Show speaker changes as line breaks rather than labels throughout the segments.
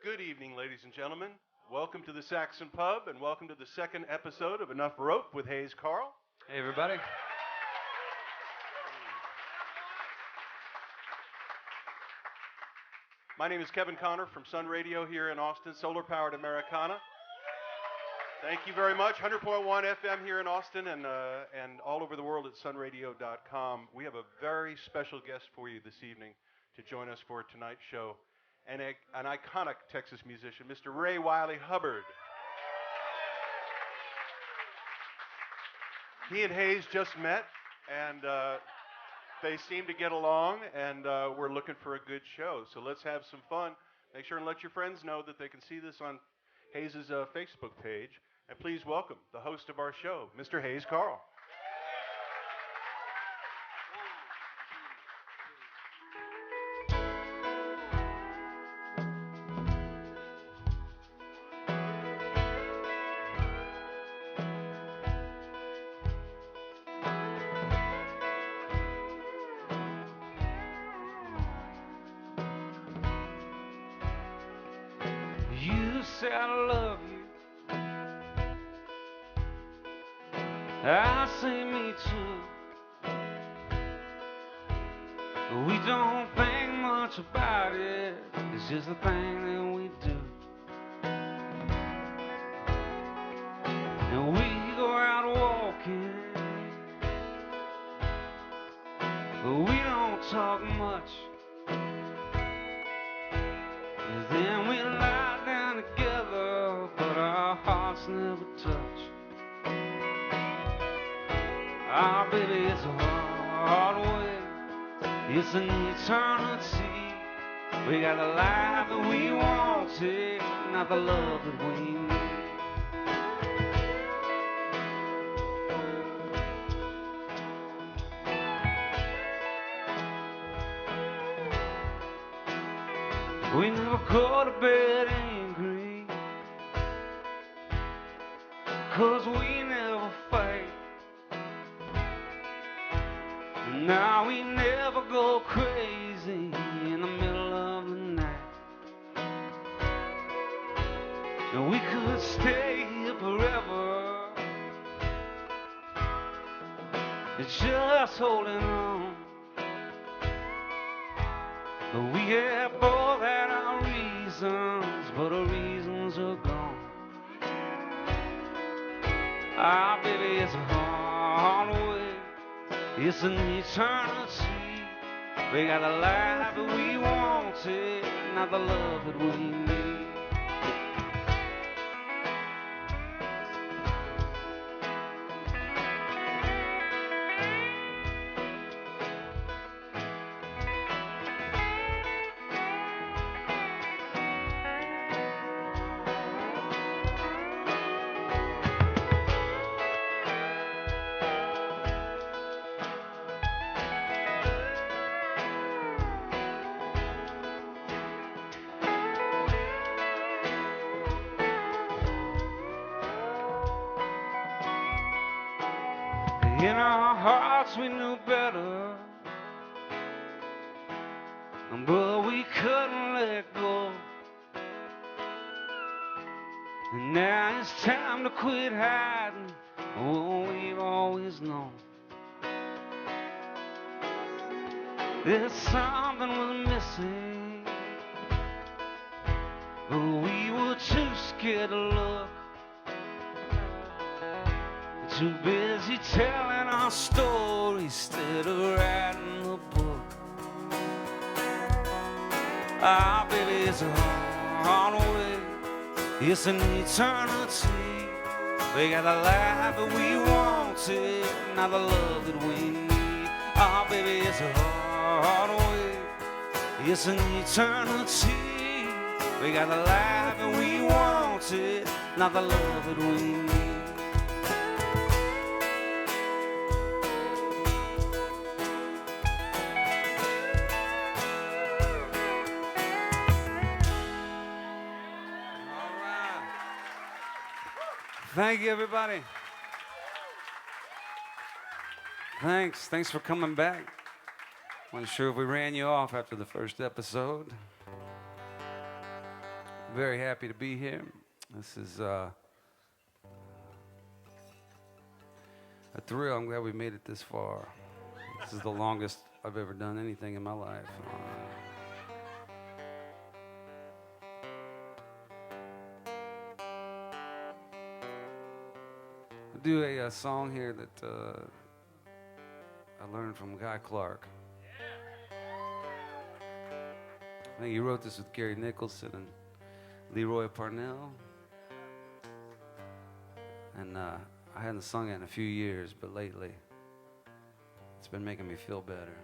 Good evening, ladies and gentlemen. Welcome to the Saxon Pub, and welcome to the second episode of Enough Rope with Hayes Carll.
Hey, everybody.
My name is Kevin Connor from Sun Radio here in Austin, solar-powered Americana. Thank you very much. 100.1 FM here in Austin and all over the world at sunradio.com. We have a very special guest for you this evening to join us for tonight's show. An iconic Texas musician, Mr. Ray Wiley Hubbard. He and Hayes just met, and they seem to get along, and we're looking for a good show. So let's have some fun. Make sure and let your friends know that they can see this on Hayes' Facebook page. And please welcome the host of our show, Mr. Hayes Carll.
You say I love you. I say me too. We don't think much about it. It's just a thing that we do. And we go out walking, but we don't talk much. And then we lie down together, but our hearts never touch. Ah, baby, it's a hard way. It's an eternity. We got the life that we wanted, not the love that we need. We never go to bed angry, 'cause we never fight. Now we never go crazy in the middle of the night. And we could stay here forever, just holding on. But we have both had our reasons, but our reasons are gone. Ah, baby, it's a hard way. It's an eternity. We got the life that we wanted, not the love that we need. In our hearts we knew better, but we couldn't let go. And now it's time to quit hiding what we've always known. There's something was missing, but we were too scared to look. Too busy telling our story instead of writing a book. Ah, baby, it's a hard way. It's an eternity. We got the life that we wanted, not the love that we need. Ah, baby, it's a hard way. It's an eternity. We got the life that we wanted, not the love that we need. Thank you, everybody. Thanks for coming back. Wasn't sure if we ran you off after the first episode. Very happy to be here. This is a thrill. I'm glad we made it this far. This is the longest I've ever done anything in my life. I'll do a song here that I learned from Guy Clark. I think he wrote this with Gary Nicholson and Leroy Parnell. And I hadn't sung it in a few years, but lately it's been making me feel better.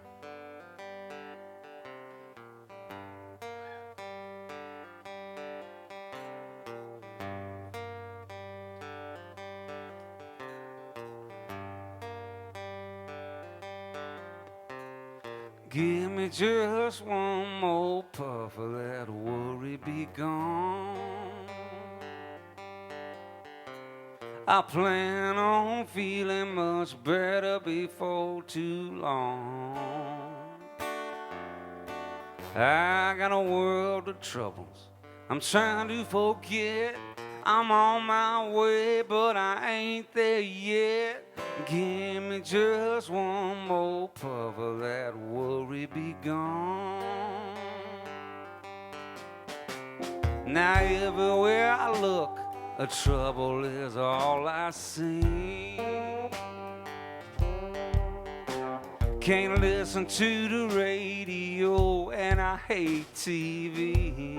Give me just one more puff of that worry be gone. I plan on feeling much better before too long. I got a world of troubles I'm trying to forget. I'm on my way, but I ain't there yet. Give me just one more puff of that worry be gone. Now everywhere I look, the trouble is all I see. Can't listen to the radio and I hate TV.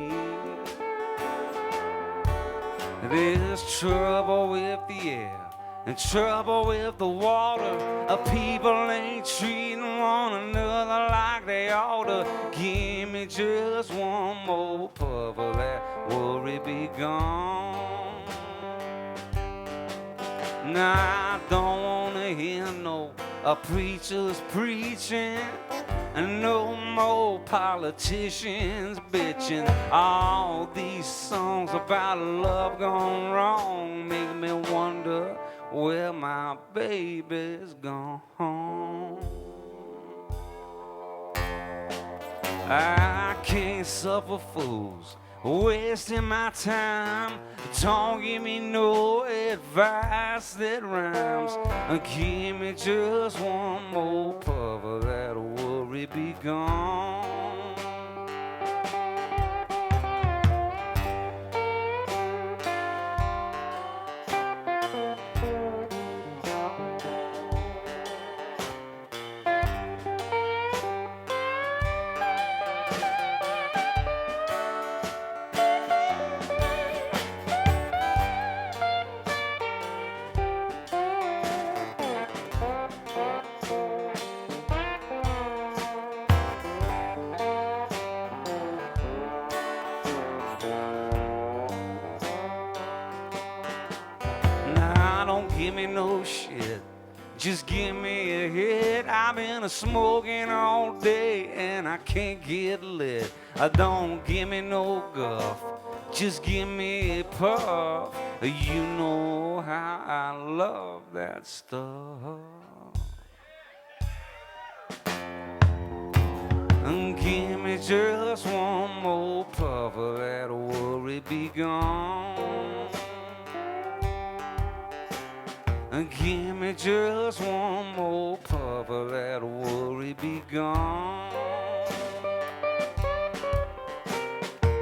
There's trouble with the air and trouble with the water. People ain't treating one another like they oughta. Give me just one more puff of that worry be gone. Now I don't wanna hear no preachers preaching, and no more politicians bitching. All these songs about love gone wrong make me wonder where my baby's gone. I can't suffer fools wasting my time. Don't give me no advice that rhymes. Give me just one more puff of that worry be gone. Give me no shit, just give me a hit. I've been smoking all day and I can't get lit. Don't give me no guff, just give me a puff. You know how I love that stuff. Give me just one more puff of that worry be gone. Give me just one more puff of that worry be gone.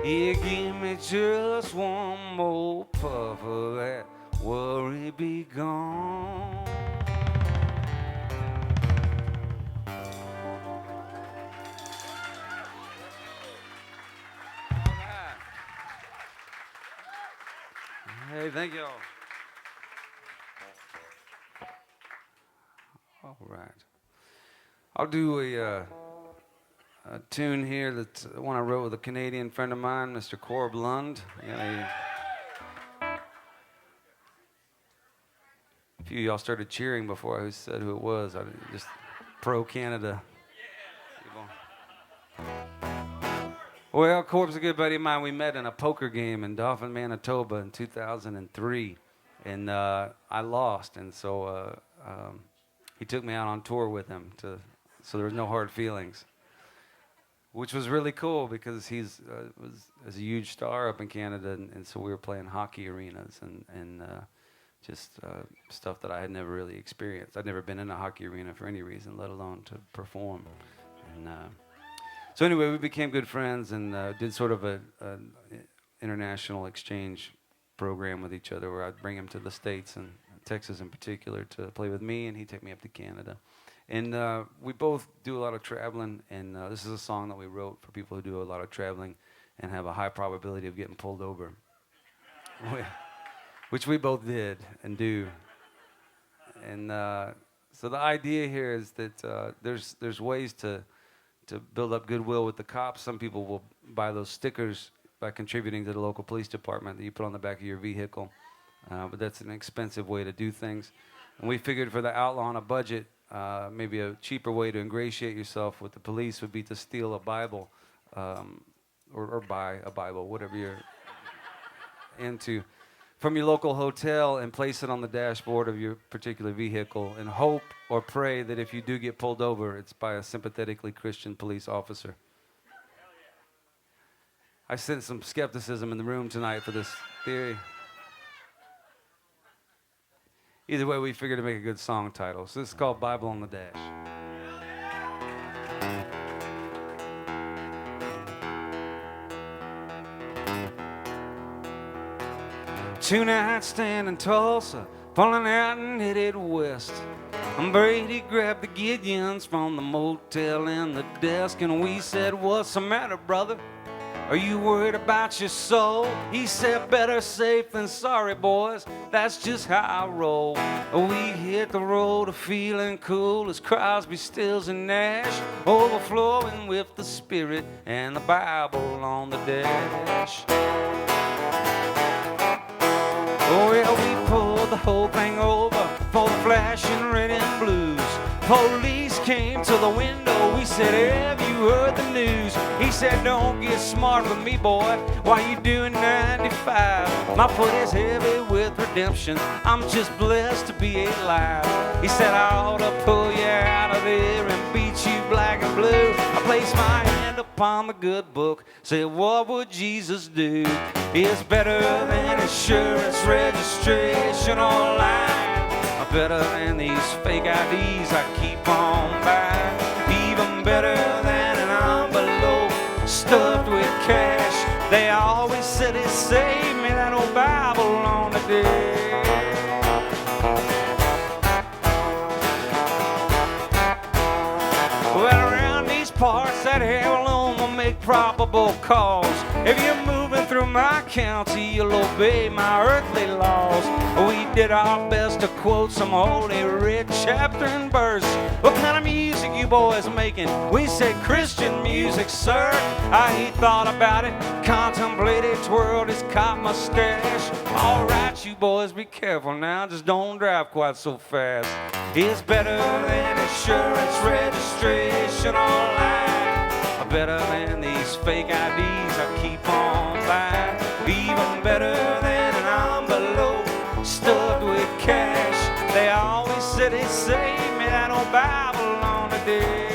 Yeah, give me just one more puff of that worry be gone. Hey, thank you all. All right. I'll do a tune here that's one I wrote with a Canadian friend of mine, Mr. Corb Lund. A few of y'all started cheering before I said who it was. I just pro-Canada. Well, Corb's a good buddy of mine. We met in a poker game in Dauphin, Manitoba in 2003, and I lost, and so he took me out on tour with him, so there was no hard feelings. which was really cool because he's was a huge star up in Canada, and so we were playing hockey arenas and just stuff that I had never really experienced. I'd never been in a hockey arena for any reason, let alone to perform. And so anyway, we became good friends and did sort of a international exchange program with each other, where I'd bring him to the States and Texas in particular to play with me, and he'd take me up to Canada. And we both do a lot of traveling, and this is a song that we wrote for people who do a lot of traveling and have a high probability of getting pulled over, which we both did and do. And so the idea here is that there's ways to build up goodwill with the cops. Some people will buy those stickers by contributing to the local police department that you put on the back of your vehicle, but that's an expensive way to do things. And we figured for the outlaw on a budget, maybe a cheaper way to ingratiate yourself with the police would be to steal a Bible, or buy a Bible, whatever you're into, from your local hotel and place it on the dashboard of your particular vehicle and hope or pray that if you do get pulled over, it's by a sympathetically Christian police officer. I sense some skepticism in the room tonight for this theory. Either way, we figured to make a good song title. So this is called Bible on the Dash. Two-night stand in Tulsa, pulling out and headed west. And Brady grabbed the Gideons from the motel in the desk, and we said, "What's the matter, brother? Are you worried about your soul?" He said, "Better safe than sorry, boys. That's just how I roll." We hit the road feeling cool as Crosby, Stills, and Nash, overflowing with the Spirit and the Bible on the dash. Oh, yeah, we pulled the whole thing over for the flashing red and blues. Police came to the window. We said, "Have you heard the news?" He said, "Don't get smart with me, boy. Why you doing 95? My foot is heavy with redemption. I'm just blessed to be alive." He said, "I ought to pull you out of there and beat you black and blue." I placed my hand upon the good book, said, "What would Jesus do?" It's better than insurance registration online, better than these fake IDs I keep on buying, even better than an envelope stuffed with cash. They always said it saved me, that old Bible on the dash. Well, around these parts, that heirloom will make probable cause. If you're moving through my county, you'll obey my earthly laws. We did our best to quote some holy writ, chapter and verse. What kind of music you boys making? We said Christian music, sir. He thought about it, contemplated, twirled his cop mustache. All right, you boys, be careful now, just don't drive quite so fast. It's better than insurance registration online, better than these fake IDs I keep on buying, even better than an envelope stuffed with cash. They always said it saved me, that old Bible on the dash.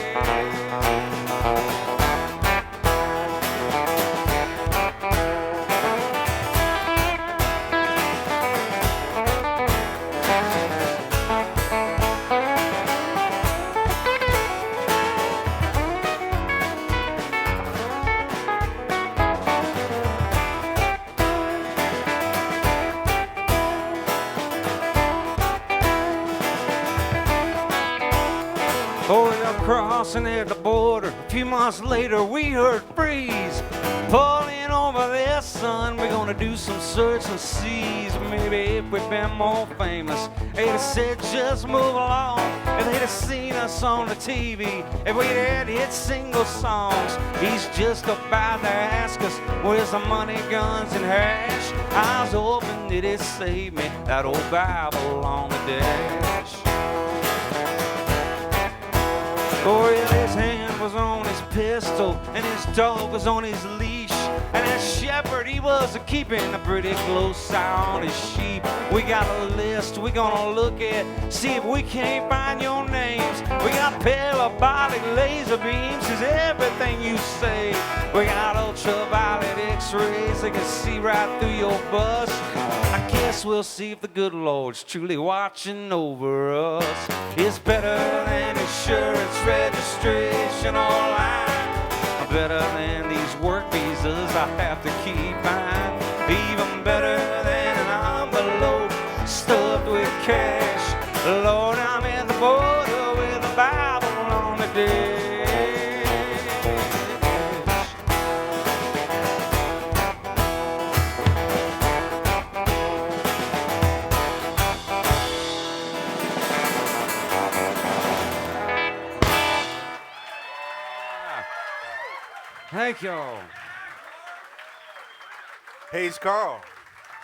Crossing at the border, a few months later we heard freeze. Pulling over there, son, we're gonna do some search and seize. Maybe if we'd been more famous, they'd have said just move along. If they'd have seen us on the TV, if we'd had hit single songs. He's just about to ask us, where's the money, guns, and hash? I was hoping that it saved me, that old Bible on the dash. Oh, yeah, his hand was on his pistol, and his dog was on his leash. And as shepherd, he was keeping a pretty close eye on his sheep. We got a list we're gonna look at, see if we can't find your names. We got parabolic laser beams, is everything you say. We got ultraviolet x-rays that can see right through your bus. I guess we'll see if the good Lord's truly watching over us. It's better than insurance registration online. Better than these work visas I have to keep mine. Even better than an envelope stuffed with cash. Lord, I'm at the border with a Bible on the dash. Thank y'all.
Hey, it's Carl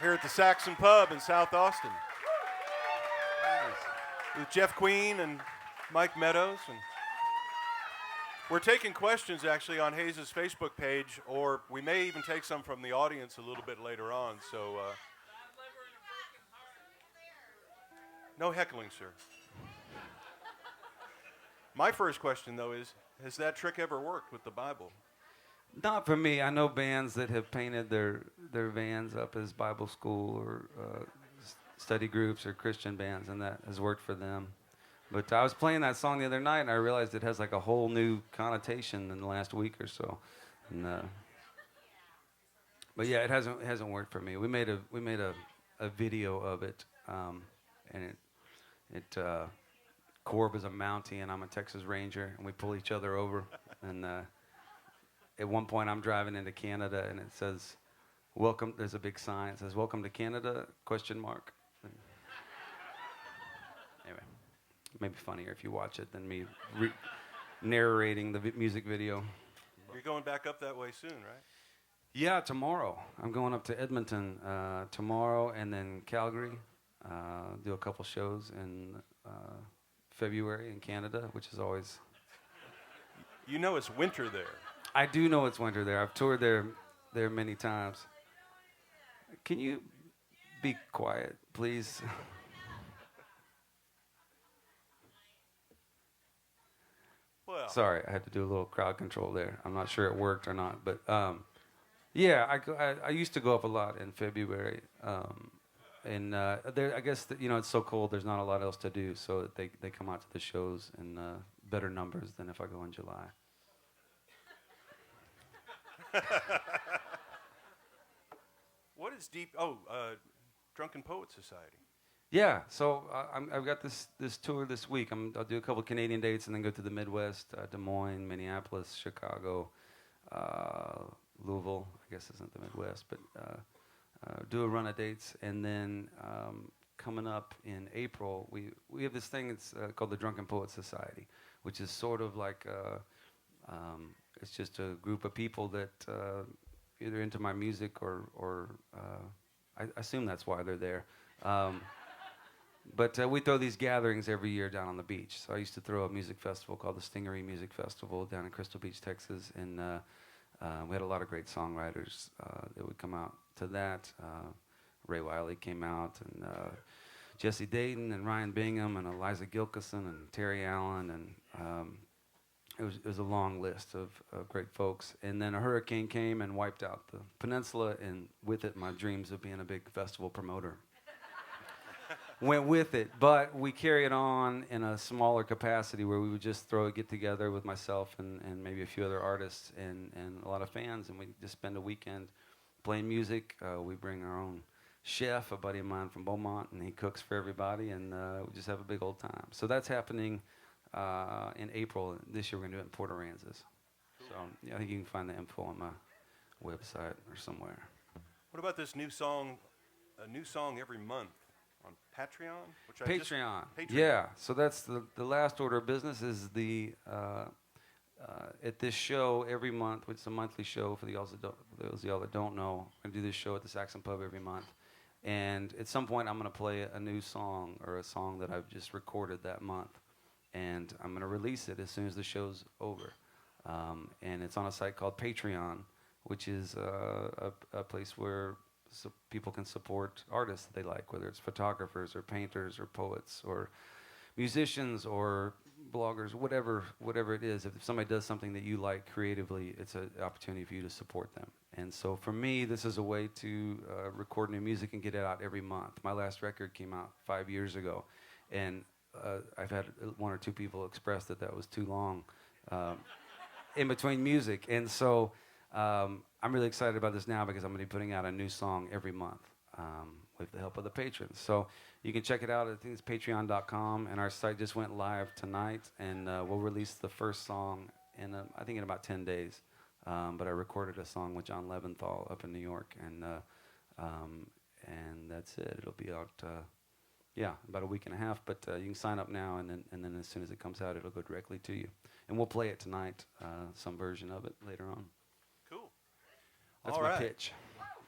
here at the Saxon Pub in South Austin with Jeff Queen and Mike Meadows. And we're taking questions actually on Hayes' Facebook page, or we may even take some from the audience a little bit later on. So no heckling, sir. My first question, though, is, has that trick ever worked with the Bible?
Not for me. I know bands that have painted their vans up as Bible school or study groups or Christian bands, and that has worked for them. But I was playing that song the other night, and I realized it has like a whole new connotation in the last week or so. And, but yeah, it hasn't worked for me. We made a video of it, and Corb is a Mountie, and I'm a Texas Ranger, and we pull each other over, and. At one point, I'm driving into Canada, and it says, "Welcome." There's a big sign. It says, "Welcome to Canada?" ? And anyway, maybe funnier if you watch it than me narrating the music video.
You're going back up that way soon, right?
Yeah, tomorrow. I'm going up to Edmonton tomorrow, and then Calgary. Do a couple shows in February in Canada, which is always.
You know it's winter there.
I do know it's winter there. I've toured there many times. Can you be quiet, please?
Well.
Sorry, I had to do a little crowd control there. I'm not sure it worked or not, but yeah, I used to go up a lot in February, and there, I guess that, it's so cold. There's not a lot else to do, so they come out to the shows in better numbers than if I go in July.
What is Drunken Poets Society?
Yeah, so I've got this tour this week. I'll do a couple Canadian dates and then go to the Midwest, Des Moines, Minneapolis, Chicago, Louisville. I guess isn't the Midwest, but do a run of dates. And then coming up in April, we have this thing that's called the Drunken Poets Society, which is sort of like it's just a group of people that either into my music or I assume that's why they're there. But we throw these gatherings every year down on the beach. So I used to throw a music festival called the Stingery Music Festival down in Crystal Beach, Texas, and we had a lot of great songwriters that would come out to that. Ray Wiley came out, and Jesse Dayton, and Ryan Bingham, and Eliza Gilkison, and Terry Allen, and it was a long list of great folks. And then a hurricane came and wiped out the peninsula, and with it, my dreams of being a big festival promoter went with it. But we carry it on in a smaller capacity where we would just get together with myself and maybe a few other artists and a lot of fans, and we just spend a weekend playing music. We bring our own chef, a buddy of mine from Beaumont, and he cooks for everybody, and we just have a big old time. So that's happening in April. This year we're going to do it in Port Aransas. So yeah, I think you can find the info on my website or somewhere.
What about this new song, a new song every month on Patreon?
Patreon. Yeah, so that's the last order of business is the at this show every month, which is a monthly show for those of y'all that don't know. I do this show at the Saxon Pub every month. And at some point I'm going to play a new song or a song that I've just recorded that month. And I'm going to release it as soon as the show's over. And it's on a site called Patreon, which is a place where people can support artists that they like, whether it's photographers or painters or poets or musicians or bloggers, whatever it is. If somebody does something that you like creatively, it's an opportunity for you to support them. And so for me, this is a way to record new music and get it out every month. My last record came out 5 years ago, and I've had one or two people express that was too long in between music. And so I'm really excited about this now because I'm going to be putting out a new song every month with the help of the patrons. So you can check it out. I think it's patreon.com, and our site just went live tonight, and we'll release the first song I think in about 10 days. But I recorded a song with John Leventhal up in New York, and that's it. It'll be out, about a week and a half. But you can sign up now, and then as soon as it comes out, it'll go directly to you. And we'll play it tonight, some version of it later on.
Cool.
That's
All
my
right.
pitch.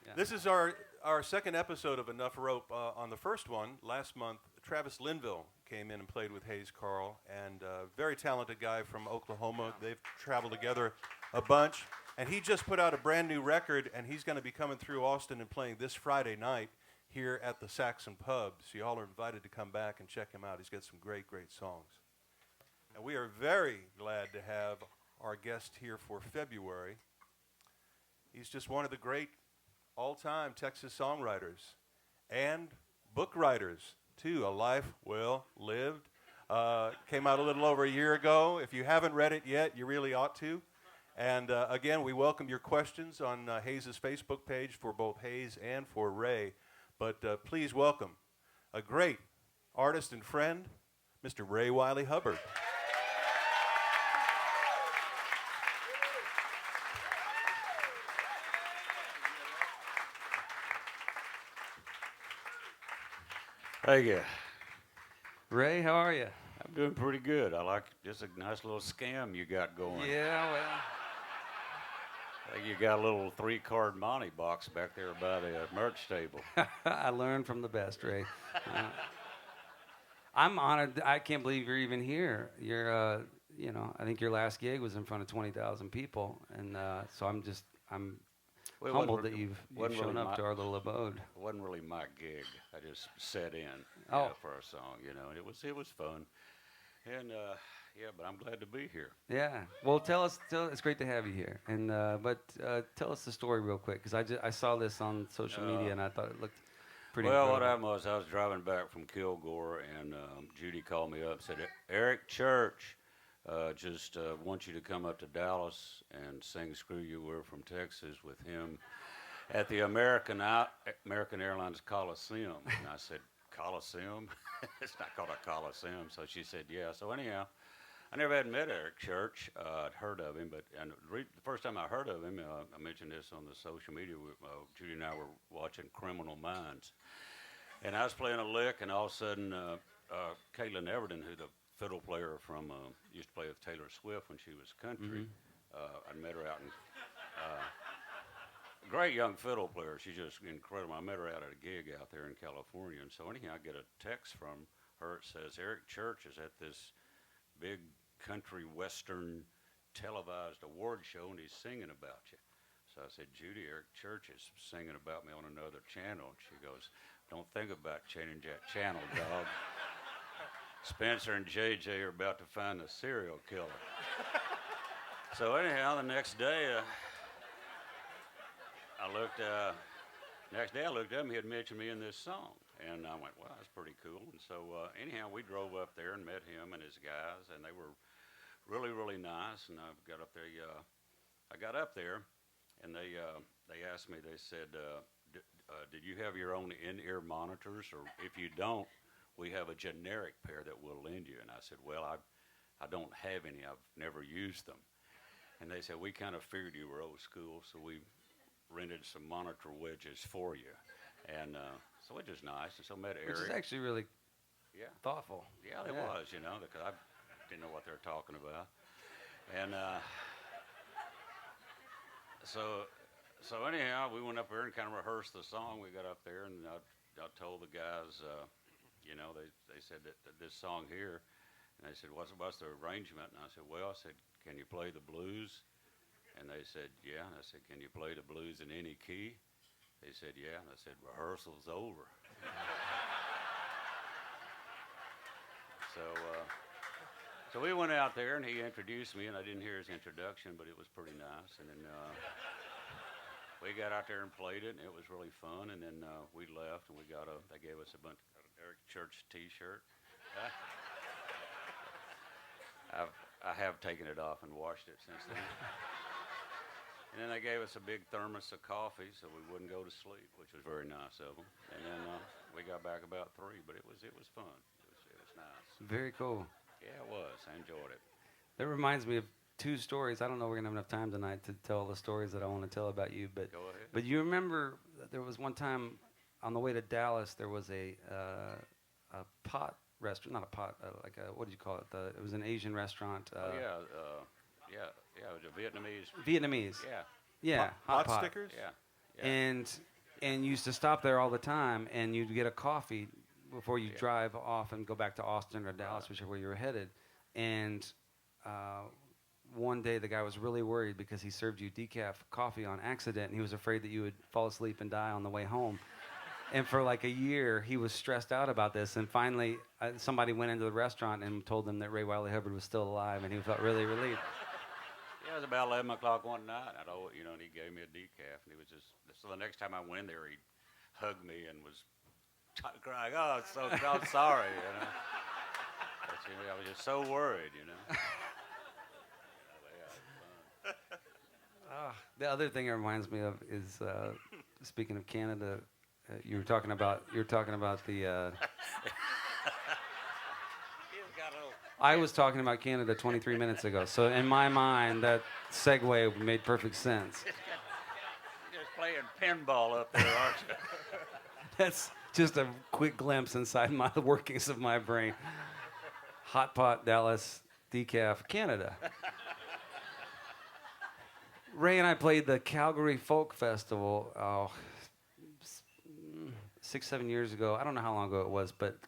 Yeah.
This is our second episode of Enough Rope. On the first one, last month, Travis Linville came in and played with Carll, and very talented guy from Oklahoma. They've traveled together a bunch, and he just put out a brand new record, and he's going to be coming through Austin and playing this Friday night here at the Saxon Pub. So y'all are invited to come back and check him out. He's got some great, great songs. And we are very glad to have our guest here for February. He's just one of the great all-time Texas songwriters and book writers, too. A Life Well Lived came out a little over a year ago. If you haven't read it yet, you really ought to. And again, we welcome your questions on Hayes' Facebook page for both Hayes and for Ray. But please welcome a great artist and friend, Mr. Ray Wiley Hubbard.
Thank you.
Ray, how are you?
I'm doing pretty good. I like just a nice little scam you got going.
Yeah, well.
I think you got a little 3-card Monty box back there by the merch table.
I learned from the best, Ray. I'm honored. I can't believe you're even here. You're, I think your last gig was in front of 20,000 people, and so I'm
Well,
humbled that you've shown
really
up to our little abode.
It wasn't really my gig. I just sat in for a song, and it was fun. And but I'm glad to be here.
Yeah. Well, tell us. It's great to have you here. And but tell us the story real quick, because I saw this on social media and I thought it looked pretty.
Well,
incredible.
what happened was I was driving back from Kilgore, and Judy called me up and said, Eric Church just wants you to come up to Dallas and sing "Screw You, We're from Texas" with him at the American Airlines Coliseum. And I said, Coliseum? It's not called a Coliseum. So she said, yeah. So anyhow, I never had met Eric Church. I'd heard of him, but the first time I heard of him, I mentioned this on the social media. Judy and I were watching Criminal Minds, and I was playing a lick, and all of a sudden, Caitlin Everton, who the fiddle player from used to play with Taylor Swift when she was country, I met her out in. Great young fiddle player. She's just incredible. I met her out at a gig out there in California, and so anyhow, I get a text from her. It says Eric Church is at this big country western televised award show, and he's singing about you. So I said, Judy, Eric Church is singing about me on another channel. And she goes, don't think about changing that channel, dog. Spencer and JJ are about to find a serial killer. So anyhow, the next day, I looked up, and he had mentioned me in this song. And I went, wow, that's pretty cool. And so anyhow, we drove up there and met him and his guys, and they were really, really nice. And I got up there, and they asked me, they said, did you have your own in-ear monitors? Or if you don't, we have a generic pair that we'll lend you. And I said, well, I don't have any. I've never used them. And they said, we kind of figured you were old school, so we rented some monitor wedges for you. And so it was nice. And so I met Eric.
Which is actually really thoughtful.
Yeah, it was, because I didn't know what they were talking about. And so anyhow, we went up there and kind of rehearsed the song. We got up there, and I told the guys, they said that this song here, and they said, what's the arrangement? And I said, "Can you play the blues?" And they said, "Yeah." And I said, "Can you play the blues in any key?" They said, "Yeah." And I said, "Rehearsal's over." So we went out there, and he introduced me, and I didn't hear his introduction, but it was pretty nice. And then we got out there and played it, and it was really fun. And then we left, and they gave us a bunch of Eric Church T-shirt. I have taken it off and washed it since then. And then they gave us a big thermos of coffee so we wouldn't go to sleep, which was very nice of them. And then we got back about 3, but it was fun. It was nice.
Very cool.
Yeah, it was. I enjoyed it.
That reminds me of 2 stories. I don't know if we're going to have enough time tonight to tell the stories that I want to tell about you. But
Go ahead.
But you remember there was one time on the way to Dallas, there was a pot restaurant, not a pot, like a, what did you call it? It was an Asian restaurant.
Yeah, it was a Vietnamese.
Vietnamese.
Yeah.
Yeah, hot pot.
stickers?
Yeah.
And you used to stop there all the time, and you'd get a coffee before you drive off and go back to Austin or Dallas, whichever way you were headed. And one day the guy was really worried because he served you decaf coffee on accident, and he was afraid that you would fall asleep and die on the way home. And for like a year, he was stressed out about this. And finally, somebody went into the restaurant and told him that Ray Wiley Hubbard was still alive, and he felt really relieved.
Yeah, it was about 11 o'clock one night. And he gave me a decaf, and he was just. So the next time I went in there, he hugged me and was crying. "Oh, I'm sorry," But, I was just so worried,
The other thing it reminds me of is, speaking of Canada, you were talking about the. I was talking about Canada 23 minutes ago, so in my mind, that segue made perfect sense.
You're just playing pinball up there, aren't you?
That's just a quick glimpse inside the workings of my brain. Hot pot, Dallas, decaf, Canada. Ray and I played the Calgary Folk Festival 6-7 years ago. I don't know how long ago it was, but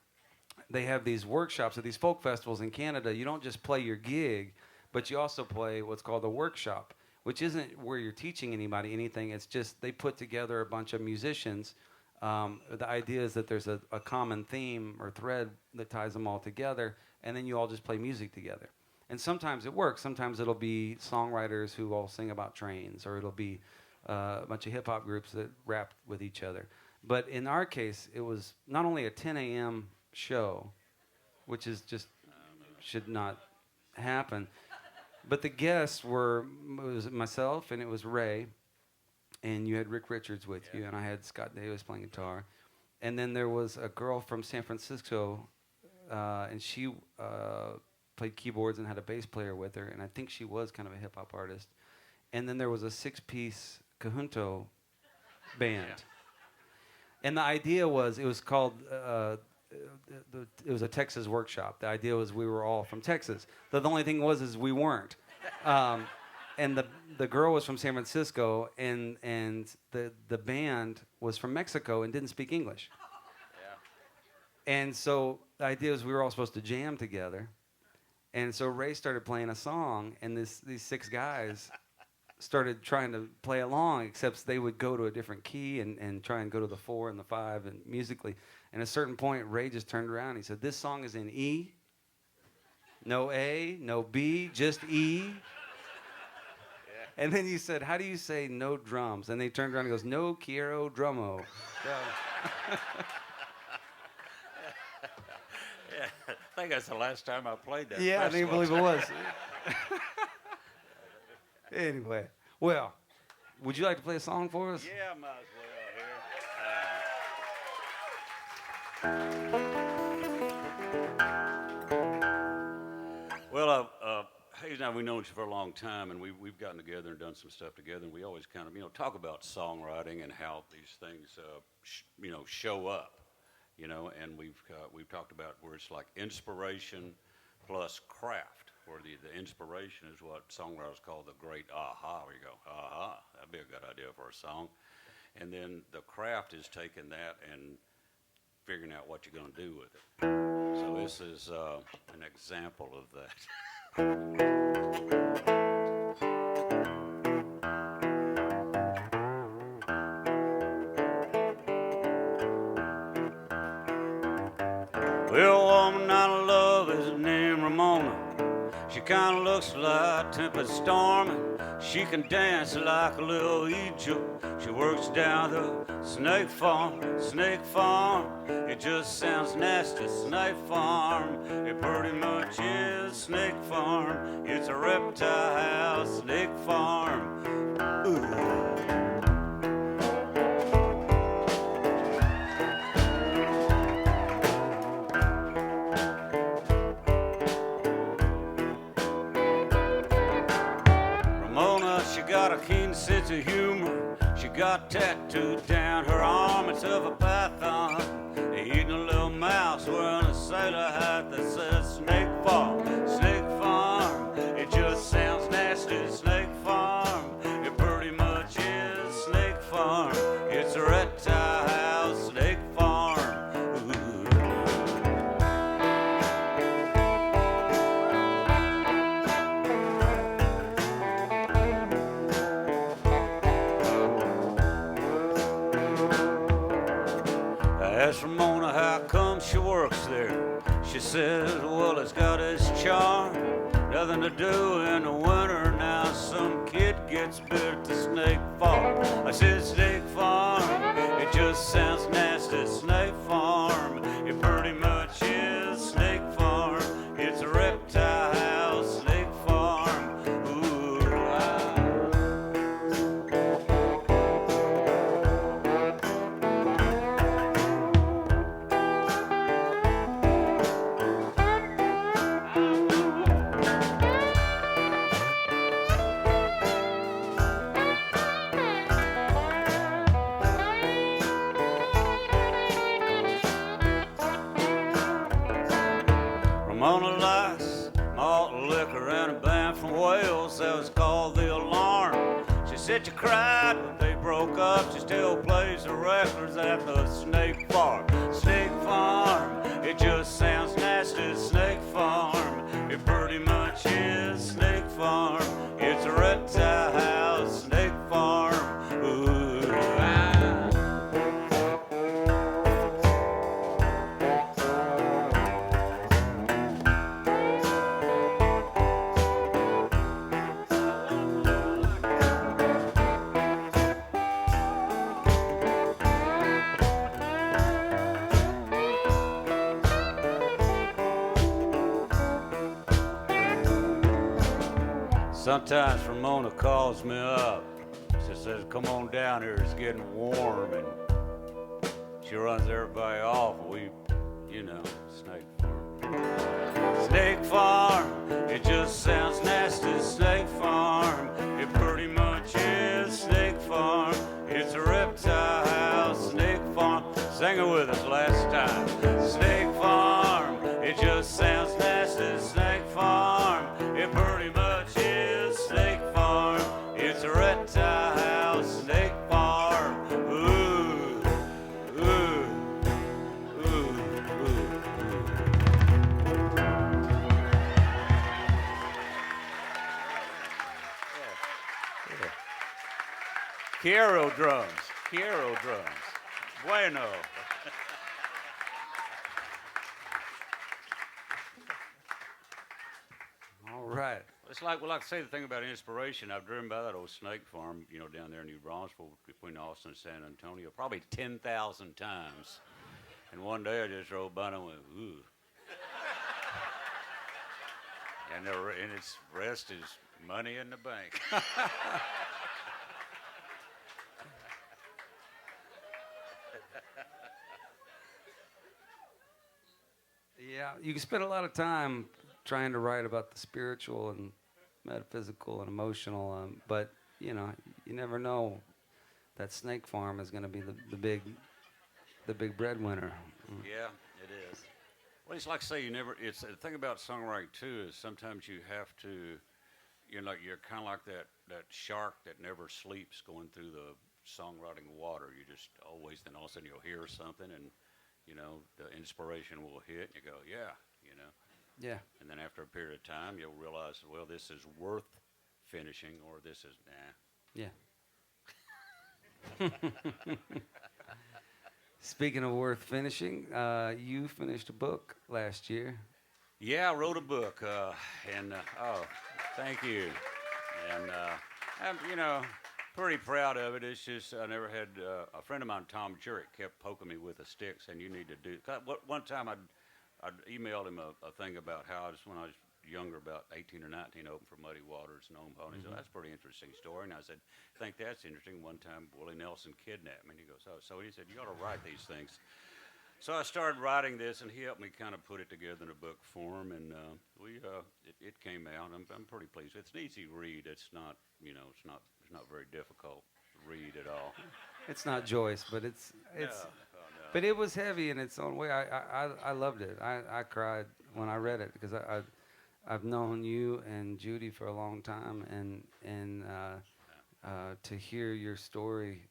they have these workshops at these folk festivals in Canada. You don't just play your gig, but you also play what's called a workshop, which isn't where you're teaching anybody anything. It's just they put together a bunch of musicians. The idea is that there's a common theme or thread that ties them all together, and then you all just play music together. And sometimes it works. Sometimes it'll be songwriters who all sing about trains, or it'll be a bunch of hip-hop groups that rap with each other. But in our case, it was not only a 10 a.m. show, which is just should not happen, but the guests it was myself and it was Ray, and you had Rick Richards with you, and I had Scott Davis playing guitar. And then there was a girl from San Francisco, and she played keyboards and had a bass player with her, and I think she was kind of a hip-hop artist. And then there was a 6-piece conjunto band. Yeah. And the idea was, it was called, it was a Texas workshop. The idea was we were all from Texas. The only thing was we weren't. And the girl was from San Francisco, and the band was from Mexico and didn't speak English. Yeah. And so the idea was we were all supposed to jam together. And so Ray started playing a song, and these 6 guys started trying to play along, except they would go to a different key and try and go to the 4 and the 5 and musically. And at a certain point, Ray just turned around and he said, "This song is in E, no A, no B, just E." And then you said, "How do you say no drums?" And they turned around and goes, "No quiero drumo."
Yeah, I think that's the last time I played that.
Yeah, I can't believe it was. Anyway, well, would you like to play a song for us?
Yeah, might as well here. Well, Hayes and I, we've known each other for a long time, and we've gotten together and done some stuff together, and we always kind of, talk about songwriting and how these things, show up, and we've talked about where it's like inspiration plus craft, where the inspiration is what songwriters call the great aha, where you go, aha, that'd be a good idea for a song. And then the craft is taking that and figuring out what you're going to do with it. So this is an example of that.
Well, a woman I love is named Ramona. She kinda looks like Tempest Storm, and she can dance like a little Egypt. She works down the snake farm, snake farm. It just sounds nasty, snake farm. It pretty much is snake farm. It's a reptile snake farm. Ooh. Got a keen sense of humor. She got tattooed down her arm. It's of a python eating a little mouse wearing a sailor hat that says snake farm, snake farm. It just sounds nasty, snake farm. It pretty much is snake farm. It's a reptile snake farm. Ooh. Asked Ramona how come she works there. She says, well, it's got its charm. Nothing to do in the winter now. Some kid gets bit at the snake farm. I said, snake farm. It just sounds nasty, snake farm. It pretty much is snake farm. It's a reptile snake farm. Ooh, Ramona likes malt liquor and a band from Wales that was called The Alarm. She said she cried when they broke up. She still plays the records at the snake farm. Snake farm, it just sounds nasty, snake farm. It pretty much is snake farm. It's a reptile snake farm. Ooh, sometimes Ramona calls me up. She says, come on down here, it's getting warm. And she runs everybody off. We, snake farm. Snake farm, it just sounds nasty, snake farm. It pretty much is snake farm. It's a reptile snake farm. Sing it with us last time. Snake farm, it just sounds nasty, snake farm. It pretty much is snake farm. It's a reptile snake farm. Ooh, ooh, ooh, ooh, ooh. Carll drums. Carll drums. Bueno. All right. It's like I say the thing about inspiration. I've driven by that old snake farm, down there in New Braunfels between Austin and San Antonio, probably 10,000 times. And one day I just drove by and went, ooh. And its rest is money in the bank.
Yeah, you can spend a lot of time trying to write about the spiritual and metaphysical and emotional, but you never know that snake farm is going to be the big breadwinner.
Yeah, it is. Well, it's like I say, it's the thing about songwriting too is sometimes you have to, you're kind of like that shark that never sleeps going through the songwriting water. You just always, then all of a sudden you'll hear something and, the inspiration will hit and you go, yeah.
Yeah.
And then after a period of time, you'll realize, well, this is worth finishing, or this is nah.
Yeah. Speaking of worth finishing, you finished a book last year.
Yeah, I wrote a book, oh, thank you. And I'm, pretty proud of it. It's just I never had a friend of mine, Tom Jurek, kept poking me with a stick, saying you need to do. One time I'd emailed him a thing about how when I was younger, about 18 or 19, opened for Muddy Waters and owned ponies. So that's a pretty interesting story. And I said, I think that's interesting. One time Willie Nelson kidnapped me, and he goes, oh, so he said you ought to write these things. So I started writing this, and he helped me kind of put it together in a book form, and it came out. I'm pretty pleased. It's an easy read. It's not it's not very difficult to read at all.
It's not Joyce, but it's
No,
but it was heavy in its own way. I loved it. I cried when I read it because I've known you and Judy for a long time, and to hear your story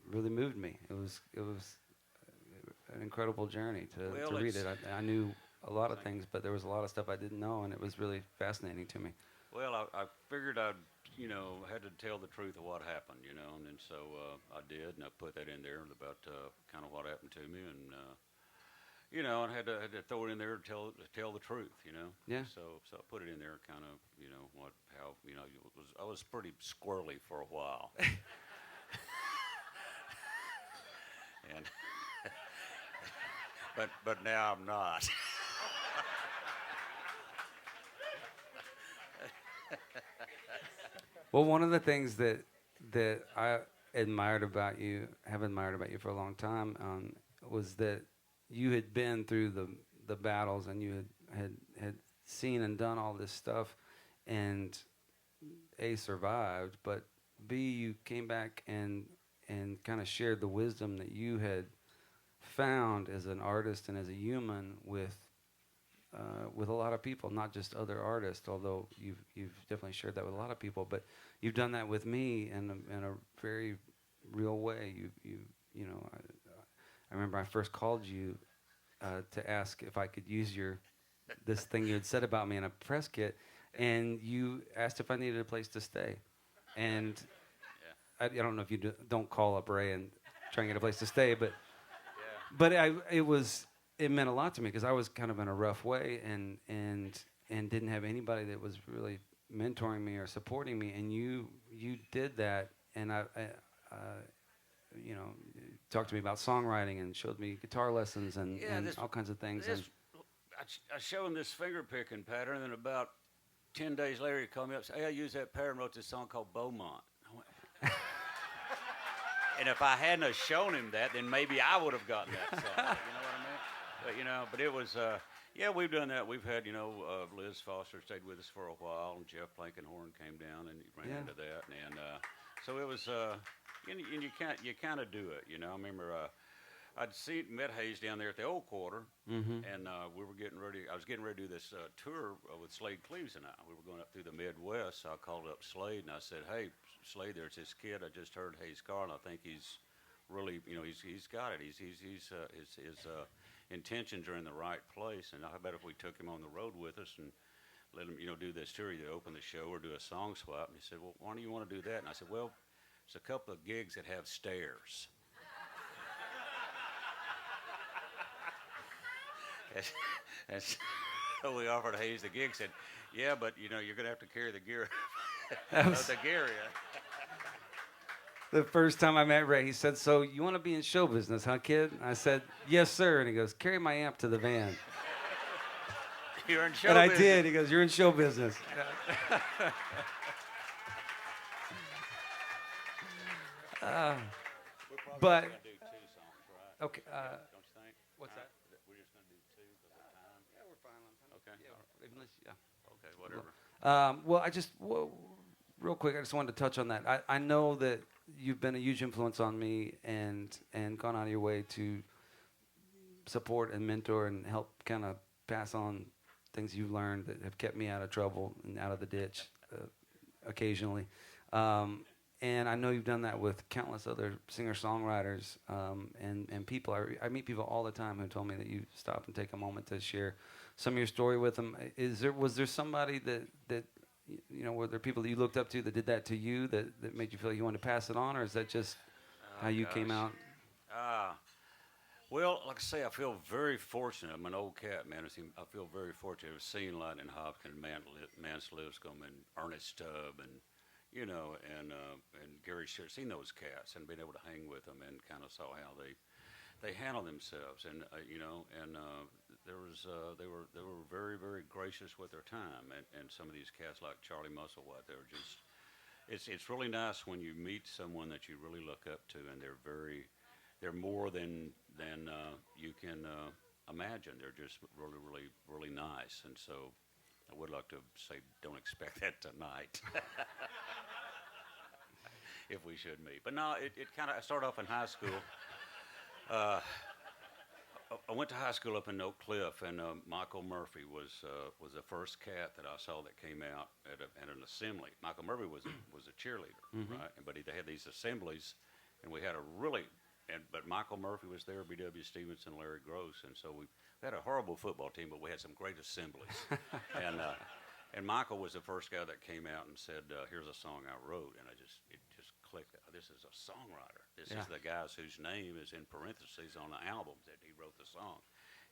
really moved me. It was an incredible journey to read it. I knew a lot of things, but there was a lot of stuff I didn't know, and it was really fascinating to me.
Well, I figured I'd had to tell the truth of what happened, and so I did, and I put that in there about kind of what happened to me, and and had to throw it in there to tell the truth,
Yeah.
So I put it in there, kind of, I was pretty squirrely for a while, and but now I'm not.
Well, one of the things that I have admired about you for a long time, was that you had been through the battles, and you had seen and done all this stuff, and A, survived, but B, you came back and kind of shared the wisdom that you had found as an artist and as a human with a lot of people, not just other artists, although you've definitely shared that with a lot of people, but you've done that with me in a very real way. I remember I first called you to ask if I could use this thing you had said about me in a press kit, and you asked if I needed a place to stay, and I don't know if you don't call up Ray and try and get a place to stay, but it meant a lot to me because I was kind of in a rough way and didn't have anybody that was really mentoring me or supporting me, and you did that, and I talked to me about songwriting and showed me guitar lessons and all kinds of things.
I showed him this finger picking pattern, and then about 10 days later he called me up and said, hey, I used that pattern, wrote this song called Beaumont. I went, and if I hadn't have shown him that, then maybe I would have gotten that song. You know what I mean? But it was, we've done that. We've had, Liz Foster stayed with us for a while, and Jeff Blankenhorn came down and ran into that. And so it was, and you kind of do it, I remember I'd met Hayes down there at the Old Quarter, and we were getting ready. I was getting ready to do this tour with Slade Cleaves and I. We were going up through the Midwest, so I called up Slade, and I said, hey, Slade, there's this kid. I just heard Hayes Carll, and I think he's really, he's got it. His intentions are in the right place, and I bet if we took him on the road with us and let him, do this tour, either open the show or do a song swap. And he said, well, why do you want to do that? And I said, well, there's a couple of gigs that have stairs. And so we offered Hayes the gig. Said, yeah, but you're going to have to carry the gear. The gear,
The first time I met Ray, he said, so you want to be in show business, huh, kid? I said, yes, sir. And he goes, carry my amp to the van.
You're in show
business. And I
business.
did. He goes, you're in show business. But,
going to do 2 songs, right?
okay.
Don't you think?
What's that?
We're just going to do 2 because of time.
Yeah, we're fine on time.
Okay.
Yeah.
Okay, whatever.
Well, real quick, I just wanted to touch on that. I know that you've been a huge influence on me and gone out of your way to support and mentor and help kind of pass on things you've learned that have kept me out of trouble and out of the ditch occasionally. And I know you've done that with countless other singer-songwriters and people. I meet people all the time who told me that you stop and take a moment to share some of your story with them. Was there somebody that were there people that you looked up to that did that to you that made you feel you wanted to pass it on, or is that just how you came out?
Well, like I say, I feel very fortunate. I'm an old cat, man. I feel very fortunate. I've seen Lightning Hopkins, Mance Lipscomb, and Ernest Tubb, and Gary Sher. Seen those cats and been able to hang with them and kind of saw how they handle themselves, and they were very, very gracious with their time, and some of these cats like Charlie Musselwhite, they were just. It's really nice when you meet someone that you really look up to, and they're more than you can imagine. They're just really, really, really nice. And so I would like to say don't expect that tonight if we should meet. But no, it kind of, I started off in high school. I went to high school up in Oak Cliff, and Michael Murphy was the first cat that I saw that came out at an assembly. Michael Murphy was a cheerleader, right? But they had these assemblies, and we had but Michael Murphy was there, B.W. Stevenson, Larry Gross, and so we had a horrible football team, but we had some great assemblies. And Michael was the first guy that came out and said, "Here's a song I wrote," and it just clicked. This is a songwriter. This is the guy whose name is in parentheses on the album that he wrote the song.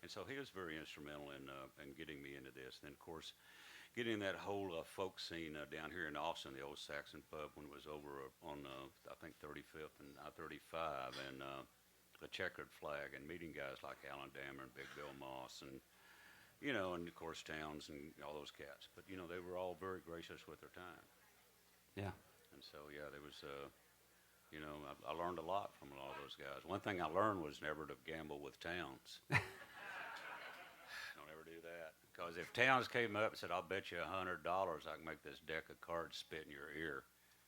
And so he was very instrumental in getting me into this. And then, of course, getting that whole folk scene down here in Austin, the old Saxon pub when it was over on, I think, 35th and I-35, and the checkered flag, and meeting guys like Alan Dammer and Big Bill Moss, and, and, of course, Towns and all those cats. But, they were all very gracious with their time.
Yeah.
And so, yeah, there was, I learned a lot from a lot of those guys. One thing I learned was never to gamble with Towns. Don't ever do that. Because if Towns came up and said, "I'll bet you $100 I can make this deck of cards spit in your ear,"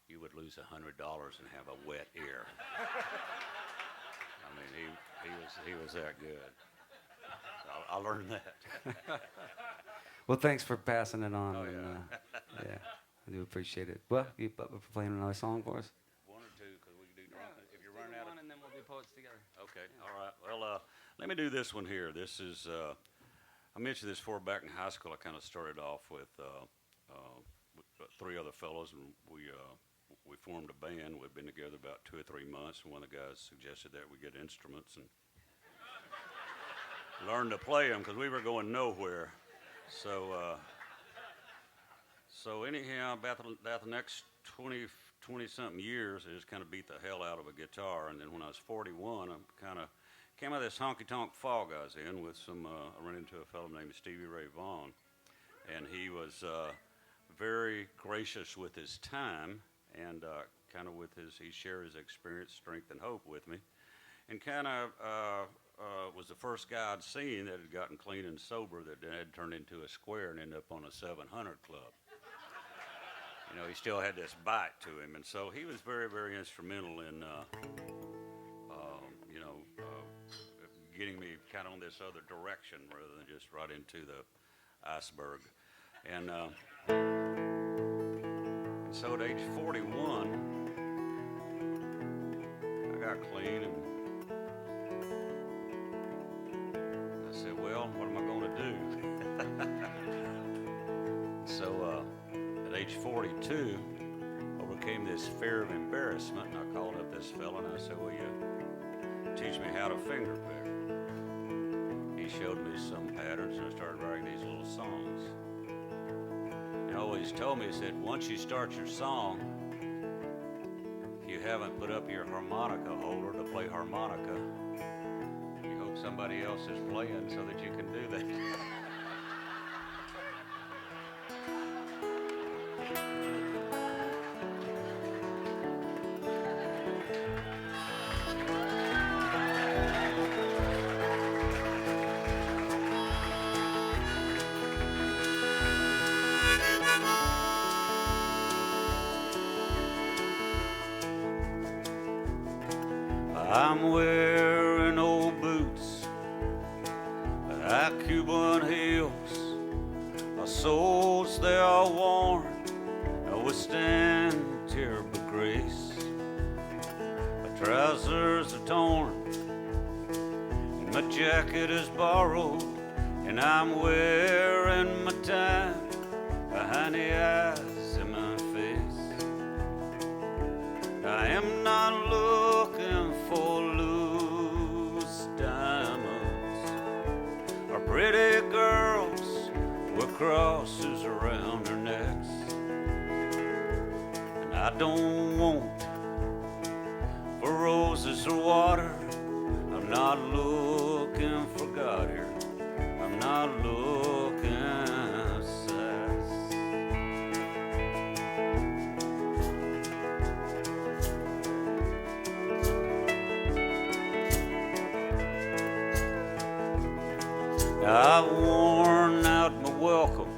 you would lose $100 and have a wet ear. I mean, he was that good. So I learned that.
Well, thanks for passing it on.
Oh,
and,
yeah.
yeah, I do appreciate it. Well, you playing another song for us?
One or two, because we can do drunk. If you're running out of...
and then we'll be poets together.
Okay, yeah. All right. Well, let me do this one here. This is... I mentioned this before. Back in high school, I kind of started off with three other fellows, and we formed a band. We'd been together about 2 or 3 months, and one of the guys suggested that we get instruments and learn to play them because we were going nowhere. So anyhow, about the next 20-something years, I just kind of beat the hell out of a guitar, and then when I was 41, I kind of came out of this honky-tonk fog I was in with some, I ran into a fellow named Stevie Ray Vaughan, and he was very gracious with his time, and kind of he shared his experience, strength, and hope with me, and kind of was the first guy I'd seen that had gotten clean and sober that had turned into a square and ended up on a 700 club. He still had this bite to him, and so he was very, very instrumental in, getting me kind of on this other direction rather than just right into the iceberg. And so at age 41, I got clean, and I said, well, what am I going to do? So at age 42, overcame this fear of embarrassment, and I called up this fella and I said, "Will you teach me how to finger pick?" He showed me some patterns, and I started writing these little songs. He always told me, he said, once you start your song, if you haven't put up your harmonica holder to play harmonica, you hope somebody else is playing so that you can do that. I'm wearing old boots, Cuban heels, my soles they are worn, I withstand terrible grace. My trousers are torn, and my jacket is borrowed, and I'm wearing my tie behind the eyes in my face. I am not looking for loose diamonds or pretty girls with crosses around their necks. And I don't want for roses or water. I'm not looking for God here. I'm not looking sass. I've worn out my welcome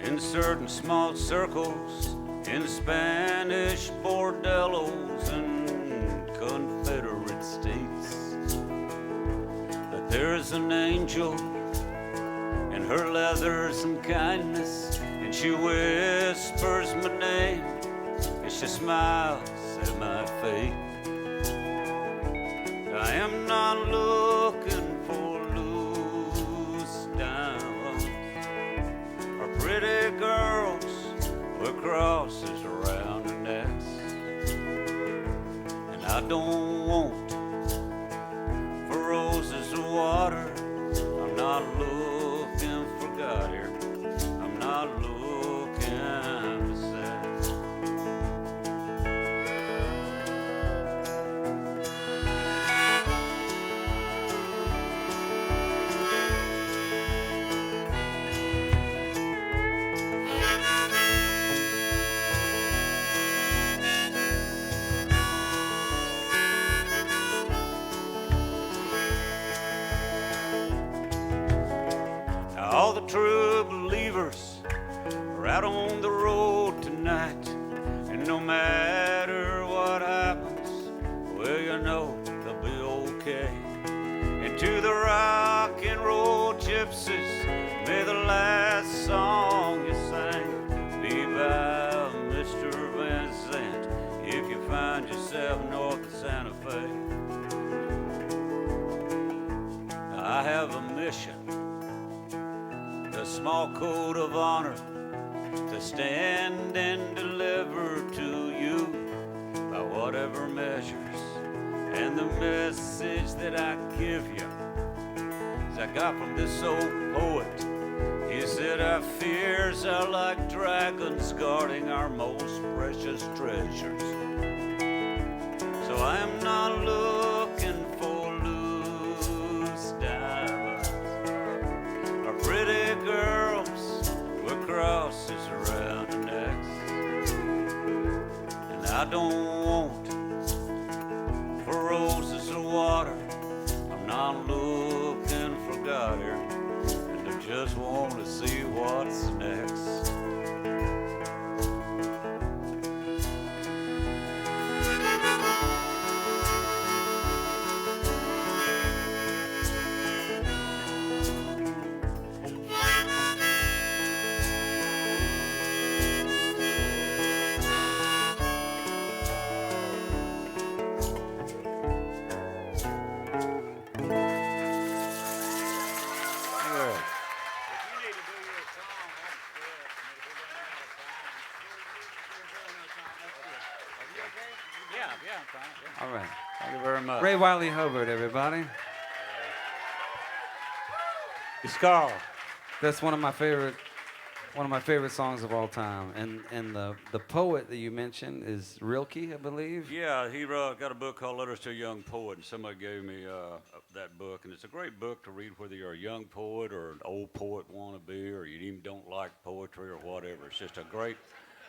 in certain small circles, in Spanish bordellos and Confederate states. But there's an angel in her leathers and kindness, and she whispers my name, and she smiles at my fate. I am not looking for loose diamonds or pretty girls with crosses around their necks. And I don't want for roses or water. I'm not looking for God here. I'm not looking for sex. All the true believers are out on the road tonight, and no matter what happens, well, you know they'll be okay. And to the rock and roll gypsies, may the last song you sang be by Mr. Van Zandt, if you find yourself north of Santa Fe. I have a mission, a small code of honor to stand and deliver to you by whatever measures. And the message that I give you is I got from this old poet. He said our fears are like dragons guarding our most precious treasures. So I am not looking for loose diamonds or pretty girls with crosses around their necks. And I don't want for roses or water. I'm not looking for God here, and I just want to see what's next.
All right.
Thank you very much.
Ray Wiley Hubbard, everybody.
It's Carl.
That's one of my favorite songs of all time. And the poet that you mentioned is Rilke, I believe.
Yeah, he got a book called Letters to a Young Poet, and somebody gave me that book, and it's a great book to read whether you're a young poet or an old poet wannabe, or you even don't like poetry or whatever. It's just a great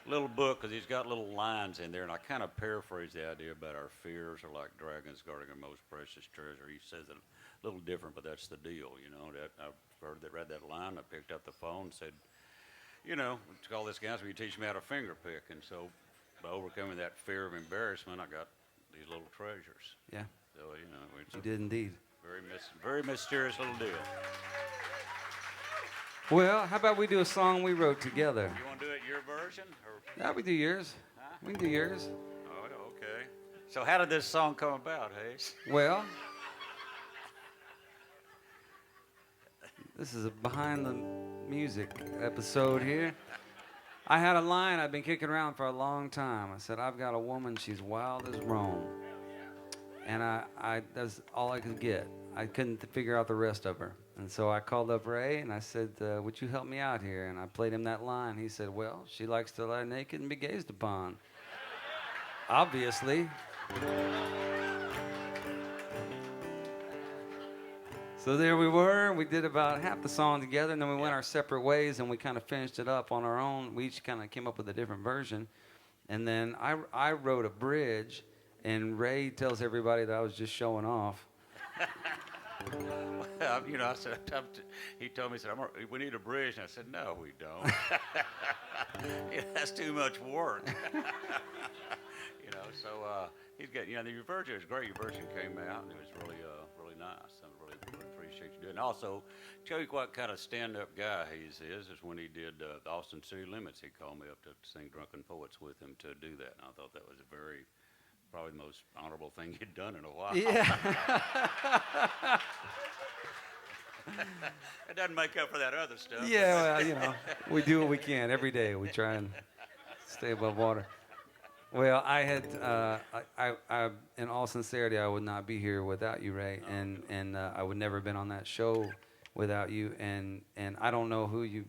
little book because he's got little lines in there, and I kind of paraphrase the idea about our fears are like dragons guarding our most precious treasure. He says it a little different, but that's the deal, you know. That I've read that line. I picked up the phone and said, you know, call this guy so you teach me how to finger pick. And so by overcoming that fear of embarrassment, I got these little treasures.
Yeah.
So, you know, it's
You did indeed.
very mysterious little deal.
Well, how about we do a song we wrote together?
You want to do it your version? Or?
Yeah, we do yours.
Huh?
We can do yours.
Oh, okay. So how did this song come about, Hayes?
Well, This is a behind the music episode here. I had a line I've been kicking around for a long time. I said, I've got a woman, she's wild as Rome. And that's all I could get. I couldn't figure out the rest of her. And so I called up Ray and I said, would you help me out here? And I played him that line. He said, well, she likes to lie naked and be gazed upon. Obviously. So there we were. We did about half the song together, and then we went our separate ways, and we kind of finished it up on our own. We each kind of came up with a different version. And then I wrote a bridge, and Ray tells everybody that I was just showing off.
Well, you know, I said, he told me, he said, we need a bridge. And I said, no, we don't. That's too much work. You know, so he's got, you know, your version is great. Your version came out, and it was really, really nice. I really appreciate you doing it. And also, tell you what kind of stand-up guy he is when he did the Austin City Limits, he called me up to sing Drunken Poets with him to do that. And I thought that was probably the most honorable thing he'd done in a while.
Yeah.
It doesn't make up for that other stuff.
Yeah, well, you know, we do what we can every day. We try and stay above water. Well, I had, I in all sincerity, I would not be here without you, Ray, and I would never have been on that show without you, and I don't know who you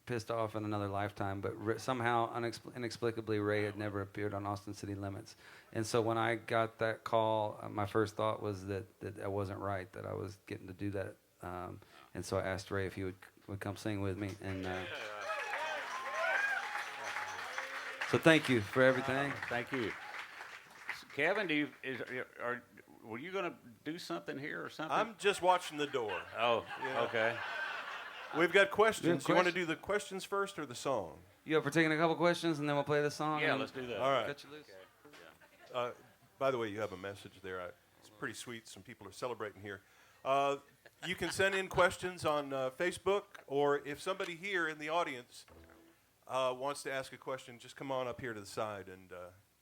pissed off in another lifetime, but somehow, inexplicably, Ray had never appeared on Austin City Limits, and so when I got that call, my first thought was that I wasn't right, that I was getting to do that, and so I asked Ray if he would come sing with me, and. So thank you for everything.
Thank you. Kevin, were you going to do something here or something?
I'm just watching the door.
Oh,
yeah.
Okay.
We've got questions. You want to
questions?
do the questions first or the song?
You up for taking a couple questions and then we'll play the song?
Yeah,
and
let's do that.
All right.
Cut you loose.
By the way, you have a message there. It's pretty sweet. Some people are celebrating here. You can send in questions on Facebook, or if somebody here in the audience wants to ask a question, just come on up here to the side and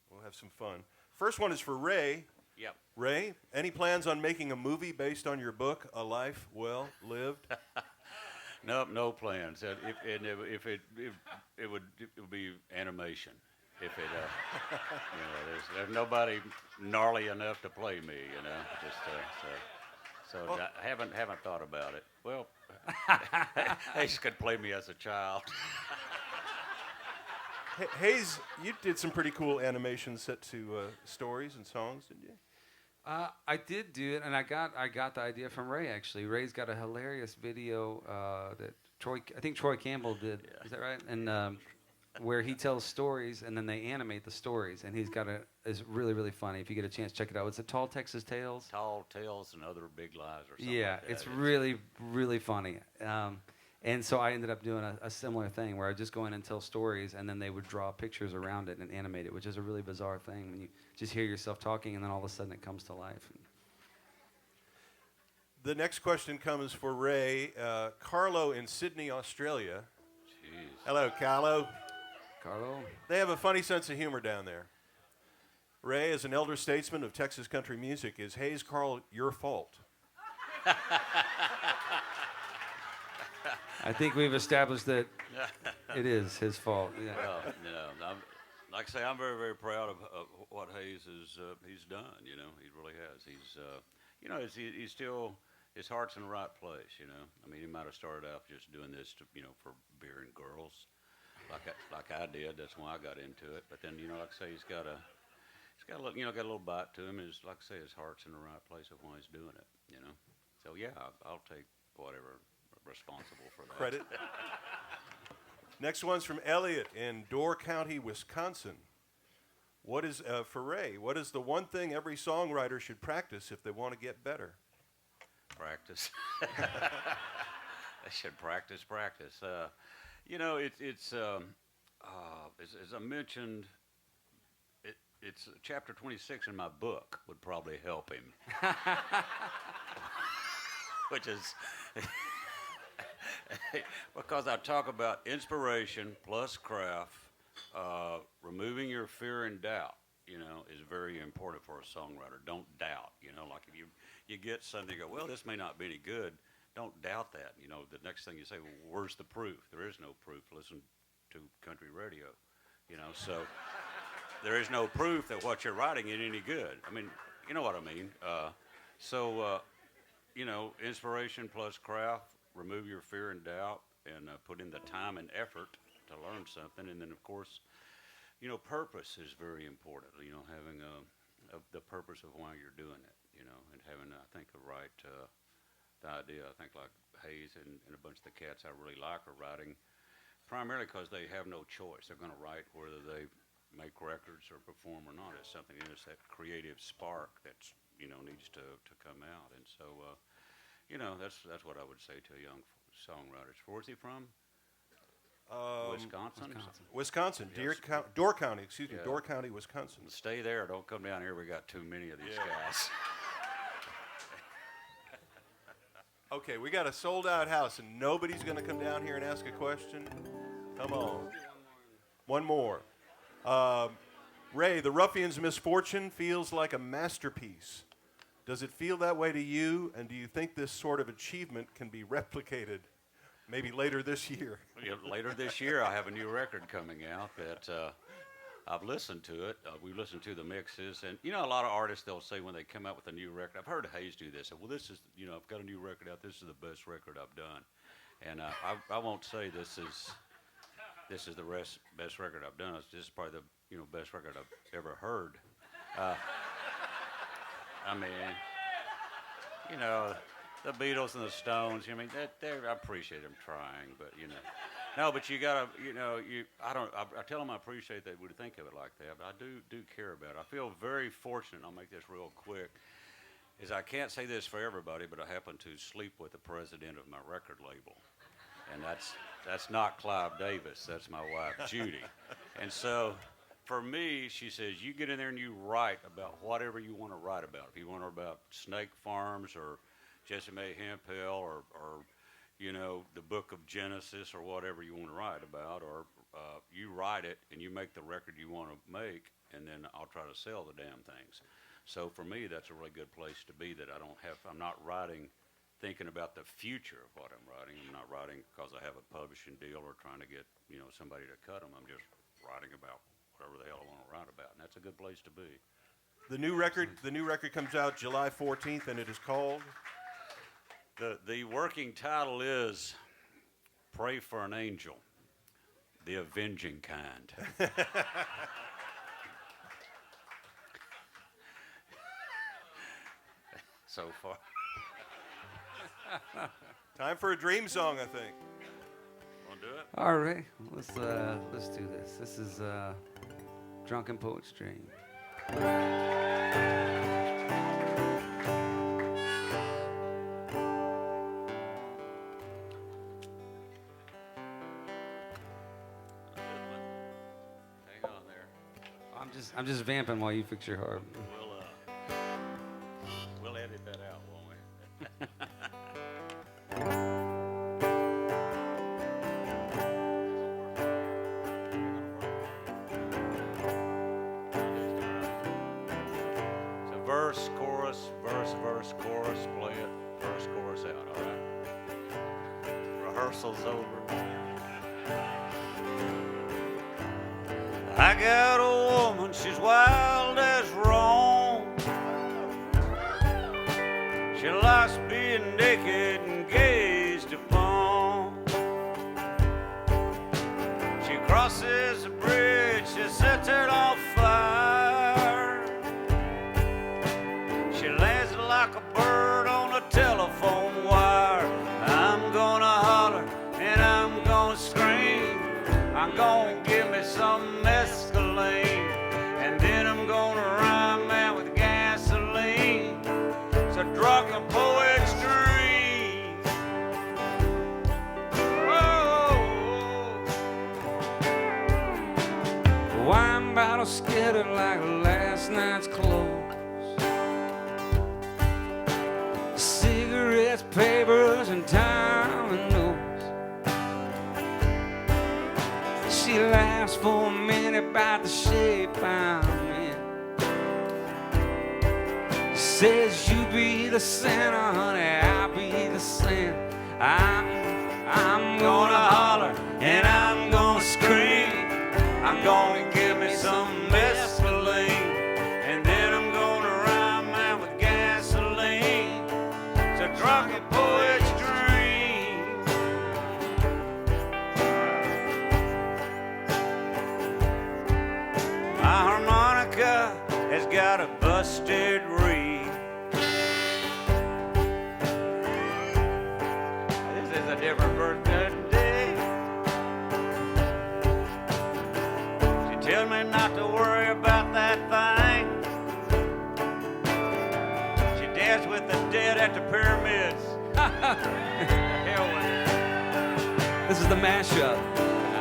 we'll have some fun. First one is for Ray.
Yep.
Ray, any plans on making a movie based on your book, A Life Well Lived?
Nope, no plans. It would be animation. If it, you know, there's nobody gnarly enough to play me, you know. So I haven't thought about it. Well, they just could play me as a child.
Hayes, you did some pretty cool animations set to stories and songs, didn't you?
I did do it, and I got the idea from Ray, actually. Ray's got a hilarious video that I think Troy Campbell did. Yeah. Is that right? And where he tells stories, and then they animate the stories. And it's really, really funny. If you get a chance, check it out. It's a Tall Texas Tales.
Tall Tales and Other Big Lies or something
Yeah,
like that.
it's really, really funny. And so I ended up doing a similar thing where I just go in and tell stories, and then they would draw pictures around it and animate it, which is a really bizarre thing when you just hear yourself talking, and then all of a sudden it comes to life.
The next question comes for Ray. Carlo in Sydney, Australia.
Jeez.
Hello, Carlo.
Carlo?
They have a funny sense of humor down there. Ray, as an elder statesman of Texas country music, is Hayes Carll your fault?
I think we've established that it is his fault. Yeah.
Well, like I say, I'm very, very proud of what Hayes he's done. You know, he really has. He's, you know, he's still, his heart's in the right place. You know, I mean, he might have started out just doing this to, you know, for beer and girls, like I did. That's why I got into it. But then, you know, like I say, he's got a little bite to him. And like I say, his heart's in the right place of why he's doing it. You know, so yeah, I'll take whatever. Responsible for that.
Credit. Next one's from Elliot in Door County, Wisconsin. What is, for Ray, what is the one thing every songwriter should practice if they want to get better?
Practice. They should practice. You know, it's as I mentioned, it's chapter 26 in my book would probably help him. Which is... because I talk about inspiration plus craft, removing your fear and doubt, you know, is very important for a songwriter. Don't doubt, you know, like if you get something, you go, well, this may not be any good, don't doubt that. You know, the next thing you say, well, where's the proof? There is no proof. Listen to country radio. You know, so there is no proof that what you're writing is any good. I mean, you know what I mean. You know, inspiration plus craft, remove your fear and doubt, and put in the time and effort to learn something. And then, of course, you know, purpose is very important. You know, having the purpose of why you're doing it, you know, and having, I think, the right the idea. I think like Hayes and a bunch of the cats I really like are writing primarily because they have no choice. They're going to write whether they make records or perform or not. It's something, it's that creative spark that's, you know, needs to come out. And so, you know, that's what I would say to young songwriters. Where's he from? Wisconsin?
Wisconsin.
Yes.
Door County, excuse me.
Yeah.
Door County, Wisconsin.
Stay there. Don't come down here. We got too many of these guys.
Okay, we got a sold-out house, and nobody's going to come down here and ask a question? Come on. One more. Ray, The Ruffian's Misfortune feels like a masterpiece. Does it feel that way to you, and do you think this sort of achievement can be replicated maybe later this year?
Yeah, later this year, I have a new record coming out that I've listened to it. We've listened to the mixes. And, you know, a lot of artists, they'll say when they come out with a new record, I've heard Hayes do this. Well, this is, you know, I've got a new record out. This is the best record I've done. And I won't say this is the best record I've done. This is probably the, you know, best record I've ever heard. I mean, you know, the Beatles and the Stones, I mean, I appreciate them trying, but, you know. No, but you gotta, you know, I tell them I appreciate they would think of it like that, but I do care about it. I feel very fortunate, I'll make this real quick, is I can't say this for everybody, but I happen to sleep with the president of my record label. And that's not Clive Davis, that's my wife, Judy. And so, for me, she says, you get in there and you write about whatever you want to write about. If you want to write about snake farms or Jesse May Hemphill or you know, the book of Genesis or whatever you want to write about, or you write it and you make the record you want to make, and then I'll try to sell the damn things. So for me, that's a really good place to be, that I'm not writing thinking about the future of what I'm writing. I'm not writing because I have a publishing deal or trying to get, you know, somebody to cut them. I'm just writing about whatever the hell I want to write about, and that's a good place to be.
The new record comes out July 14th, and it is called?
The working title is Pray for an Angel, the Avenging Kind. So far.
Time for a dream song, I think.
Want to do it?
All right, let's do this. This is Drunken Poet's Dream.
Hang on there.
I'm just vamping while you fix your harp.
We'll edit that out, won't we? So verse, chorus, chorus, play it, verse, chorus out, all right? Rehearsal's over. I got a woman, she's wild as wrong. She likes being naked and gazed upon. She crosses a bridge, she sets it on fire. She lands like a bird on a telephone wire. I'm gonna holler and I'm gonna scream. I'm gonna give me some mescaline, and then I'm gonna rhyme that with gasoline. It's a drunken poet's dream. Oh. The wine bottle scattered like last night's clothes. Cigarettes, papers, and time and notes. She laughs for a minute about the shape I'm in.
says you be the sinner, honey, I'll be the sin. I'm gonna holler and I'm gonna scream. I'm gonna give me some mescaline, and then I'm gonna rhyme out with gasoline. It's a drunken poet's dream. My harmonica has got a busted reed. This is a different verse today. She tells me not to worry about that thing. She danced with the dead at the pyramids. Hell with it.
This is the mashup.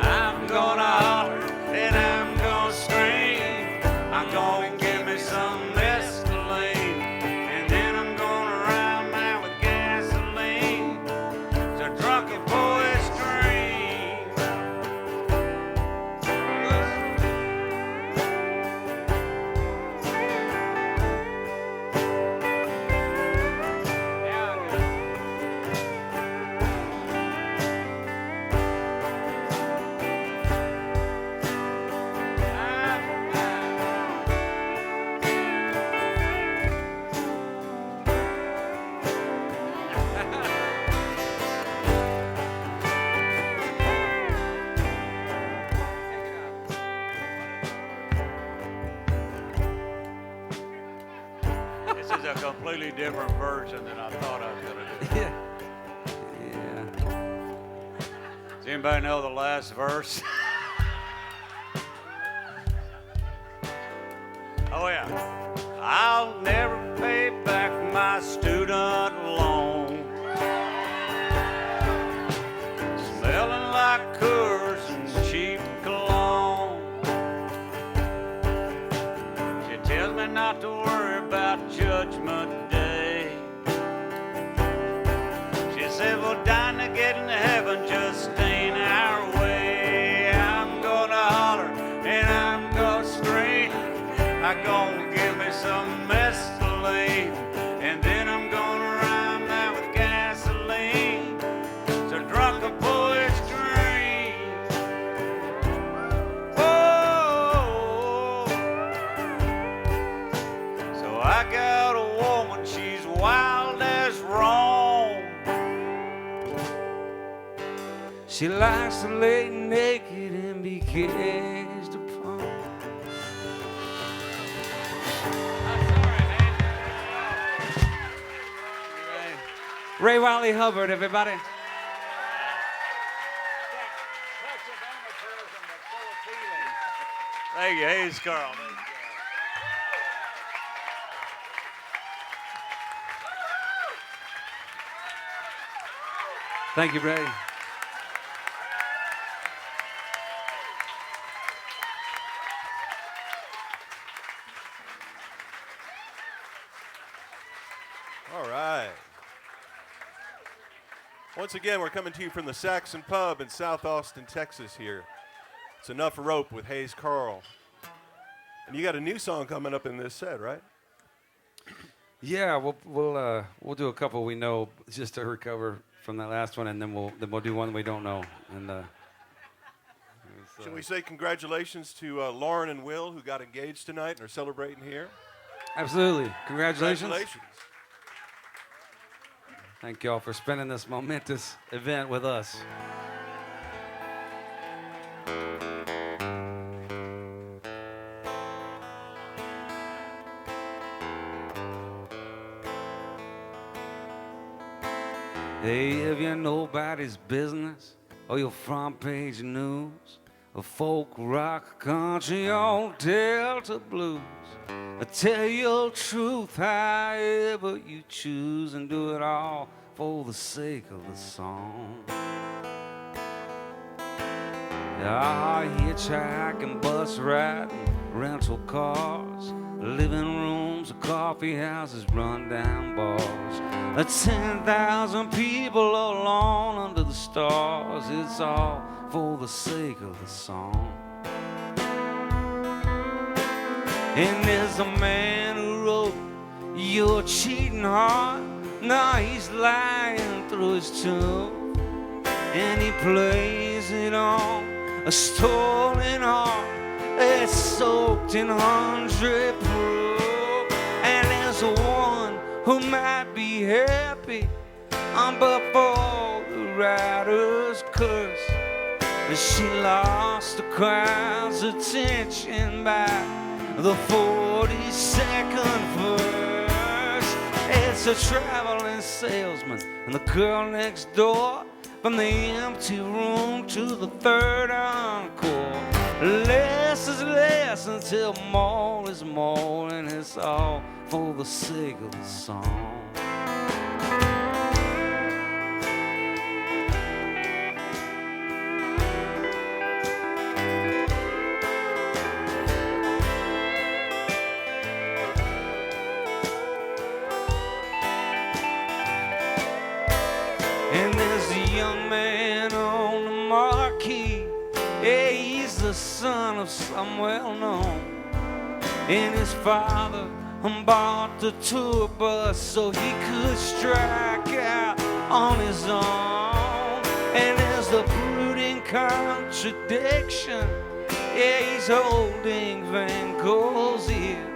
I'm gonna holler and I'm gonna scream. I'm gonna give me some mescaline, and then I'm gonna rhyme out with gasoline. It's a drunken poet's dream. This is a completely different version than I thought I was gonna do.
Yeah. Yeah.
Does anybody know the last verse? Oh yeah. I'll never pay back my student loan. Smelling like Coors and cheap cologne. She tells me not to worry about Judgment Day. She said we'll dine to get into heaven, just ain't our way. I'm gonna holler and I'm gonna scream. I'm gonna give me some mescaline, and then I'm gonna rhyme that with gasoline. It's a drunken poet's dream. Oh, so I got a woman, she's wild as Rome. She likes to lay naked and be caged upon. Ray Wiley Hubbard, everybody. Thank you. Hey, it's Carl.
Thank you, Ray.
All right. Once again, we're coming to you from the Saxon Pub in South Austin, Texas here. It's Enough Rope with Hayes Carll. And you got a new song coming up in this set, right?
Yeah, we'll do a couple we know just to recover from that last one, and then we'll do one we don't know. And
Shall we say congratulations to Lauren and Will, who got engaged tonight and are celebrating here?
absolutely, congratulations.
Congratulations.
Thank y'all for spending this momentous event with us. Hey, if you're nobody's business or your front page news, a folk, rock, country, or Delta blues, tell your truth however you choose, and do it all for the sake of the song. Hitchhiking, bus riding, rental cars, living rooms, coffee houses, rundown bars. 10,000 people alone under the stars. It's all for the sake of the song. And there's a man who wrote
your cheating heart. Now he's lying through his tune, and he plays it on a stolen heart. It's soaked in 100 proof, and there's one who might be happy, but for the writer's curse, she lost the crowd's attention by the 42nd verse. It's a traveling salesman and the girl next door, from the empty room to the third encore. Less is less until more is more, and it's all for the sake of the song. And there's a young man on the marquee. Yeah, he's the son of some well-known. And his father bought the tour bus so he could strike out on his own. And there's the brooding contradiction. Yeah, he's holding Van Gogh's ear,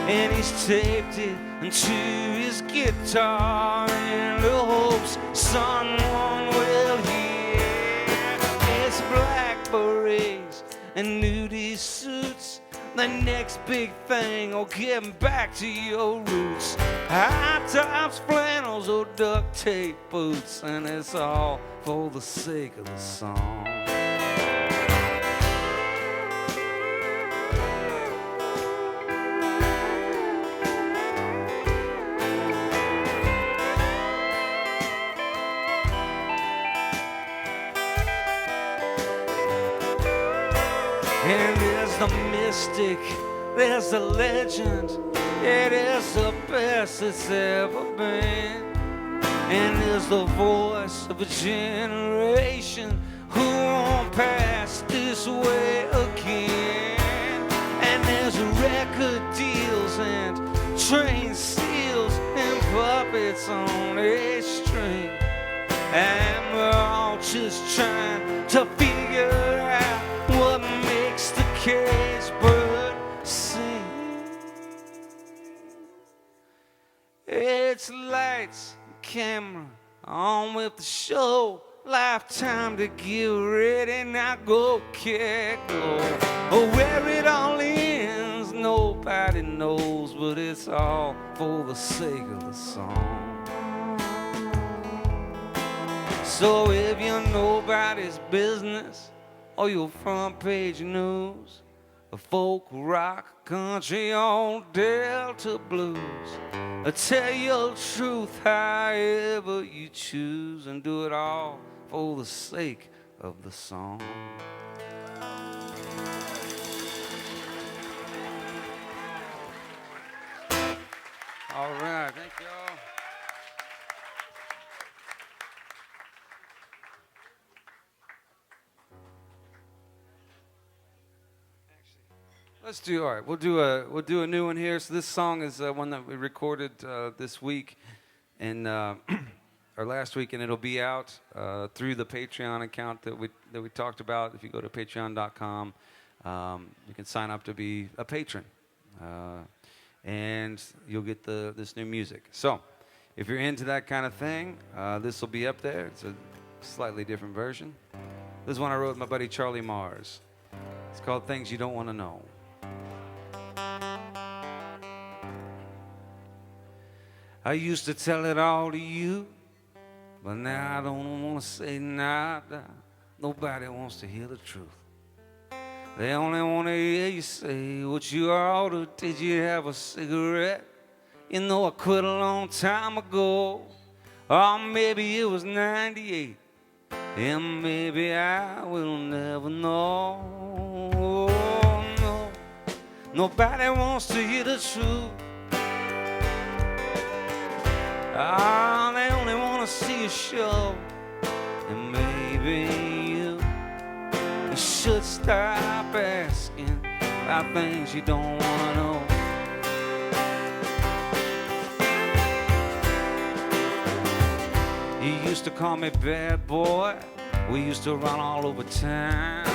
and he's taped it to his guitar in the hopes someone will hear. It's black berets and nudie suits, the next big thing, or getting back to your roots. High tops, flannels, or duct tape boots, and it's all for the sake of the song. And there's the mystic, there's the legend, it is the best it's ever been. And there's the voice of a generation who won't pass this way again. And there's record deals and train seals and puppets on a string. And we're all just trying to figure out what makes the cage bird sing. It's lights, camera, on with the show. Lifetime to get ready, now go, kid, go. Oh, where it all ends, nobody knows, but it's all for the sake of the song. So if you're nobody's business, or your front page news, the folk, rock, country, on Delta blues, tell your truth however you choose, and do it all for the sake of the song. All right, thank y'all. Let's do, all right, we'll do a new one here. So this song is one that we recorded this week and or last week, and it'll be out through the Patreon account that we talked about. If you go to patreon.com, you can sign up to be a patron, and you'll get this new music. So if you're into that kind of thing, this will be up there. It's a slightly different version. This is one I wrote with my buddy Charlie Mars. It's called Things You Don't Want to Know. I used to tell it all to you, but now I don't want to say nada. Nobody wants to hear the truth. They only want to hear you say what you ordered. Did you have a cigarette? You know I quit a long time ago. Or maybe it was 98. And maybe I will never know. No, nobody wants to hear the truth. Ah, they only want to see a show. And maybe you should stop asking about things you don't want to know. You used to call me bad boy. We used to run all over town.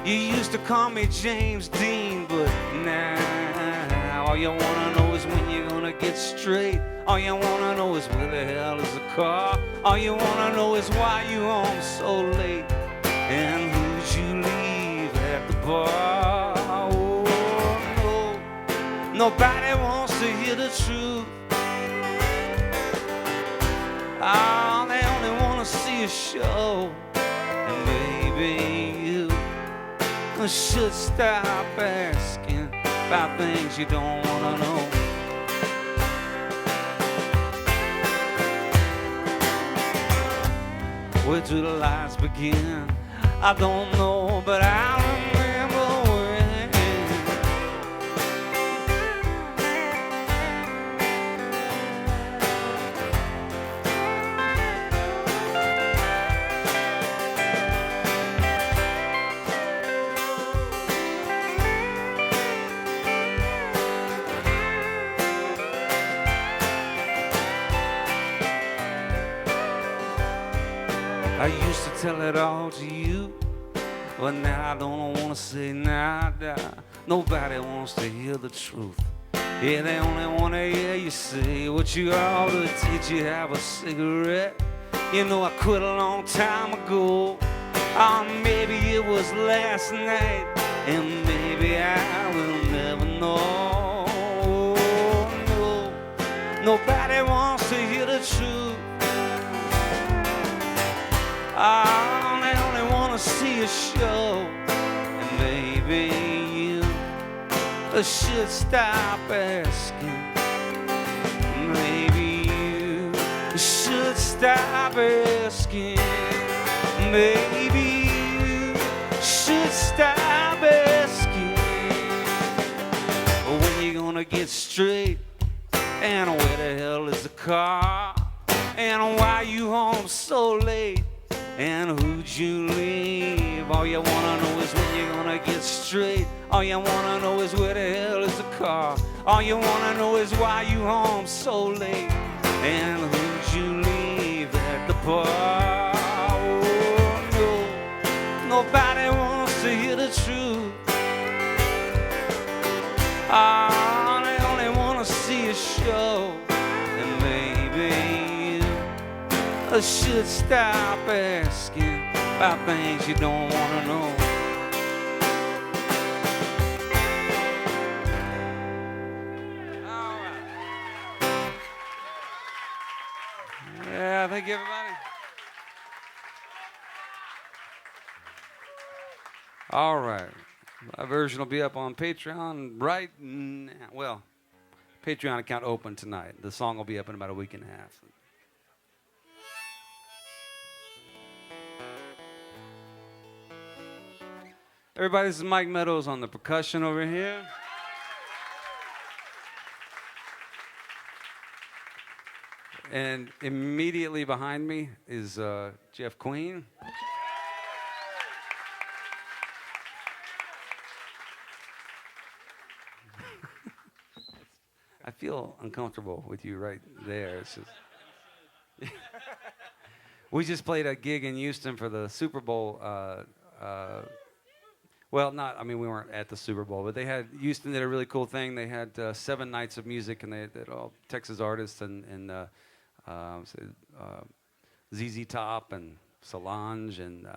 You used to call me James Dean, but now all you wanna know is when you're gonna get straight. All you wanna know is where the hell is the car. All you wanna know is why you home so late and who'd you leave at the bar. Oh no, nobody wants to hear the truth. Oh, they only wanna see a show. And maybe you should stop asking about things you don't wanna know. Where do the lies begin? I don't know, but I remember when. I used to tell it all to you, but now I don't wanna say nada. Nobody wants to hear the truth. Yeah, they only wanna hear you say what you ought to. Did you have a cigarette? You know I quit a long time ago. Or maybe it was last night, and maybe I will never know. No, nobody wants to hear the truth. Oh, they only want to see a show. And maybe you should stop asking. Maybe you should stop asking. Maybe you should stop asking. When you gonna get straight? And where the hell is the car? And why you home so late? And who'd you leave? All you wanna know is when you're gonna get straight. All you wanna know is where the hell is the car. All you wanna know is why you home so late. And who'd you leave at the bar? Oh no, nobody wants to hear the truth. Oh, they only wanna see a show. And maybe I should stop asking about things you don't want to know. All right. Yeah, thank you, everybody. All right. My version will be up on Patreon right now. Well, Patreon account open tonight. The song will be up in about a week and a half. Everybody, this is Mike Meadows on the percussion over here. And immediately behind me is Jeff Queen. I feel uncomfortable with you right there. It's just we just played a gig in Houston for the Super Bowl. Well, we weren't at the Super Bowl, but Houston did a really cool thing. They had 7 nights of music, and they had all Texas artists and ZZ Top and Solange and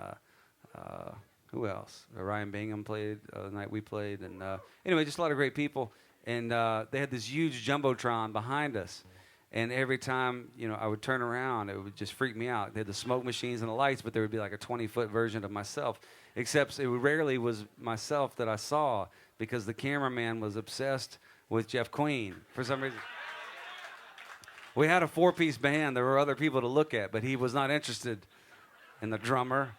who else? Ryan Bingham played the night we played, and anyway, just a lot of great people. And they had this huge jumbotron behind us. And every time, I would turn around, it would just freak me out. They had the smoke machines and the lights, but there would be like a 20-foot version of myself. Except it rarely was myself that I saw because the cameraman was obsessed with Jeff Queen for some reason. We had a 4-piece band. There were other people to look at, but he was not interested in the drummer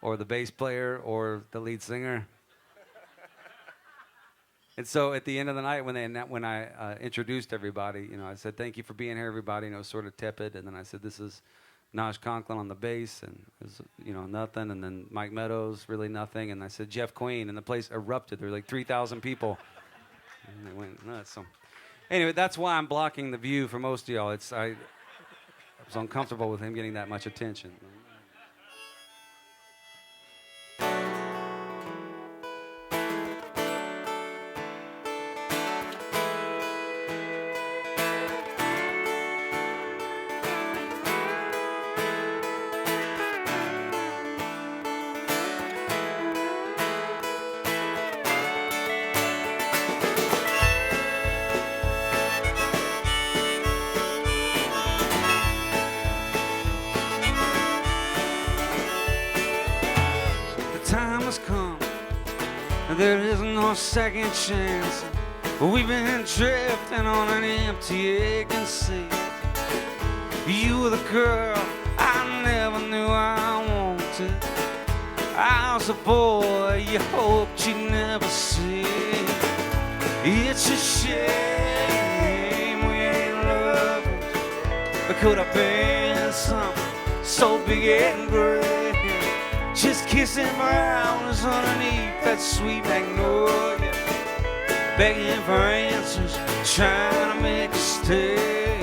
or the bass player or the lead singer. And so at the end of the night, when I introduced everybody, I said, "Thank you for being here, everybody." And it was sort of tepid. And then I said, "This is Naj Conklin on the bass," and it was, nothing. And then Mike Meadows, really nothing. And I said, "Jeff Queen," and the place erupted. There were like 3,000 people. And they went nuts. So anyway, that's why I'm blocking the view for most of y'all.
was uncomfortable with him getting that much attention. There is no second chance. We've been drifting on an empty, aching sea. You were the girl I never knew I wanted. I was a boy you hoped you'd never see. It's a shame we ain't lovers. It could have been something so big and great. Just kissing flowers underneath that sweet magnolia, begging for answers, trying to make a stay.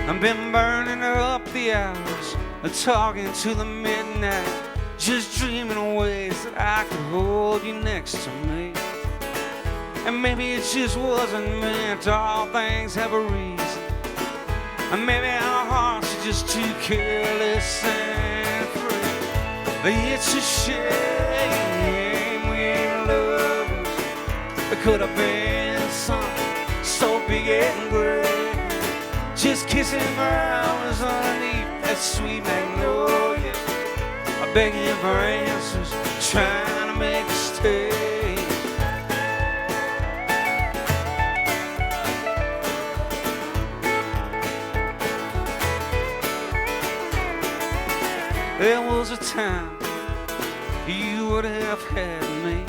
I've been burning up the hours, talking to the midnight, just dreaming of ways that I could hold you next to me. And maybe it just wasn't meant. All things have a reason. And maybe our hearts are just too careless and free. But it's a shame we ain't lovers. It could have been something so big and great. Just kissing flowers underneath that sweet magnolia, begging for answers, trying to make a stay. There was a time you would have had me.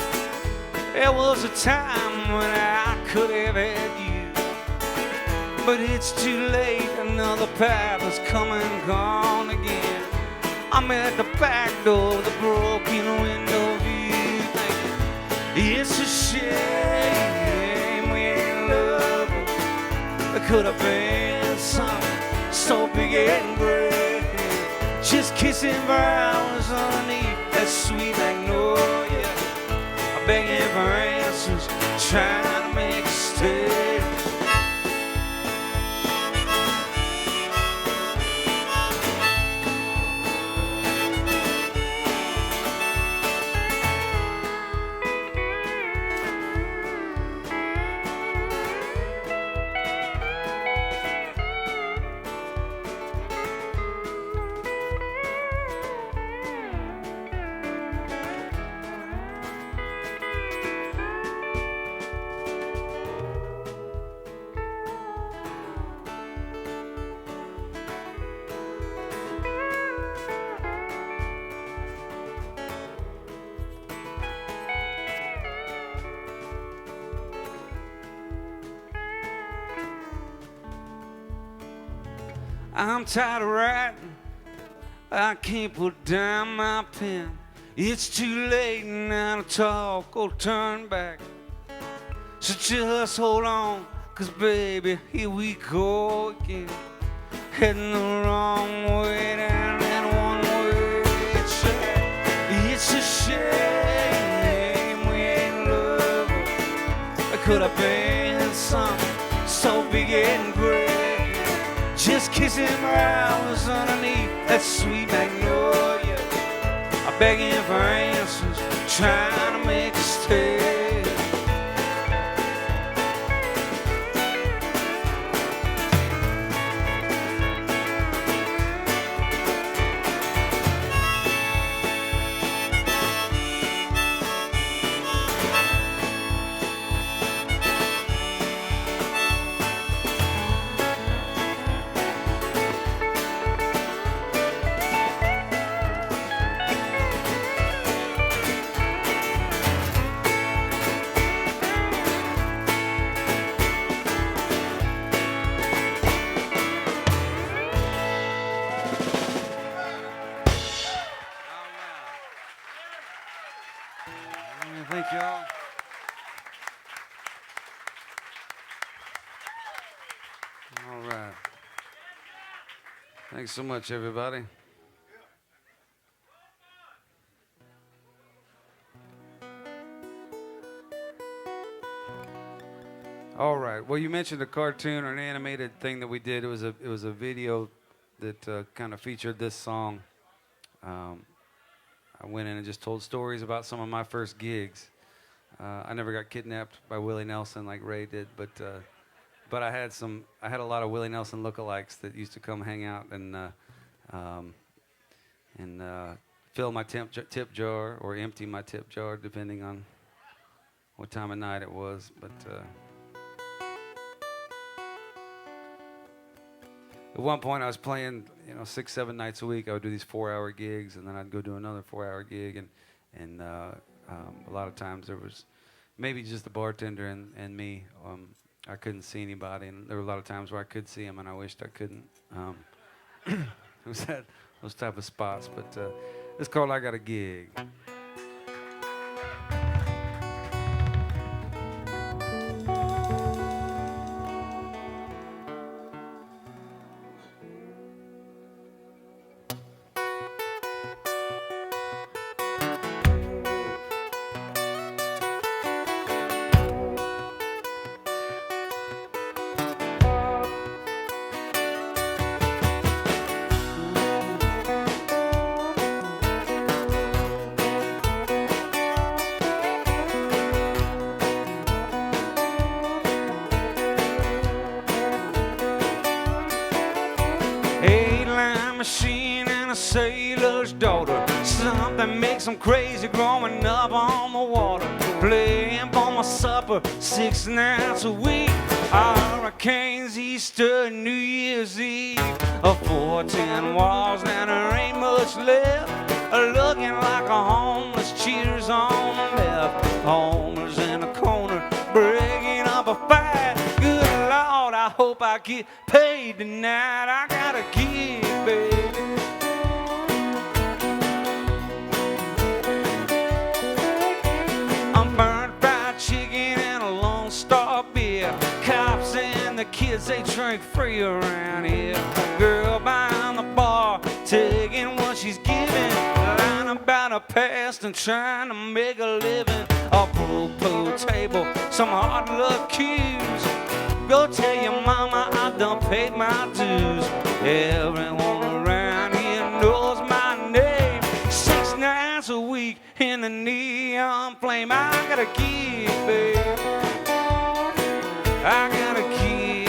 There was a time when I could have had you. But it's too late, another path has come and gone again. I'm at the back door, the broken window view, thinking it's a shame we ain't lovers. It could have been something so big and great. Just kissing flowers underneath that sweet magnolia, begging for answers, trying to make a stay. I'm tired of writing, I can't put down my pen. It's too late now to talk or turn back. So just hold on, 'cause baby, here we go again. Heading the wrong way down that one-way track. It's a shame we ain't lovers. It could have been something so big and great. Just kissing flowers underneath that sweet magnolia, begging for answers, trying to make a stay. Thank y'all. All right. Thanks so much, everybody. All right. Well, you mentioned a cartoon or an animated thing that we did. It was a video that kind of featured this song. I went in and just told stories about some of my first gigs. I never got kidnapped by Willie Nelson like Ray did, but I had a lot of Willie Nelson lookalikes that used to come hang out and fill my tip jar or empty my tip jar, depending on what time of night it was. But at one point, I was playing, 6, 7 nights a week. I would do these 4-hour gigs, and then I'd go do another 4-hour gig, and a lot of times there was maybe just the bartender and me. I couldn't see anybody, and there were a lot of times where I could see them, and I wished I couldn't. It was those type of spots, but it's called "I Got a Gig." Machine and a sailor's daughter. Something makes them crazy growing up on the water. Playing for my supper 6 nights a week. Hurricanes, Easter, New Year's Eve. 410 walls, now there ain't much left. Looking like a homeless, cheers on the left. Homeless in a corner, breaking up a fight. Good Lord, I hope I get paid tonight. I got a gig, baby. I'm burnt fried chicken and a Lone Star beer. Cops and the kids, they drink free around here. Girl behind the bar, taking what she's giving. Lying about her past and trying to make a living. A pool table, some hard luck cues. Go tell your mama I done paid my dues. Everyone around here knows my name. 6 nights a week in the neon flame. I got a gig, babe. I got a gig.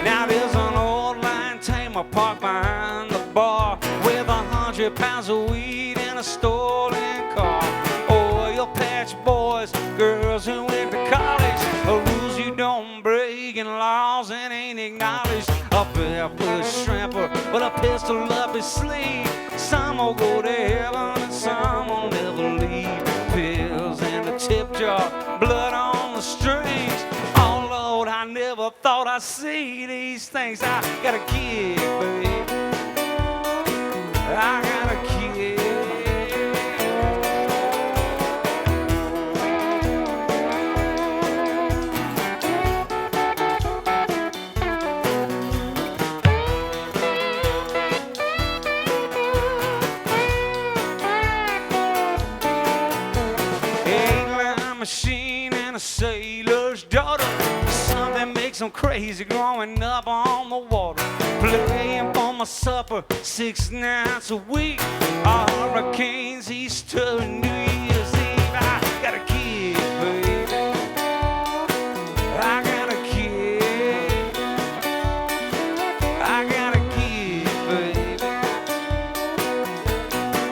Now there's an old line tamer parked behind the bar with 100 pounds of weed in a stolen car. Oil patch boys, girls who went to college. Rules you don't break and laws that ain't acknowledged. A barefoot shrimper with a pistol up his sleeve. Some will go to heaven and some will never leave. Pills in the tip jar, blood on the strings. Oh Lord, I never thought I'd see these things. I got a gig, babe. I got a gig. Machine and a sailor's daughter. Something makes them crazy growing up on the water. Playing for my supper 6 nights a week. Hurricanes, Easter, New Year's Eve. I got a gig, baby. I got a gig. I got a gig, baby.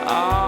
Oh.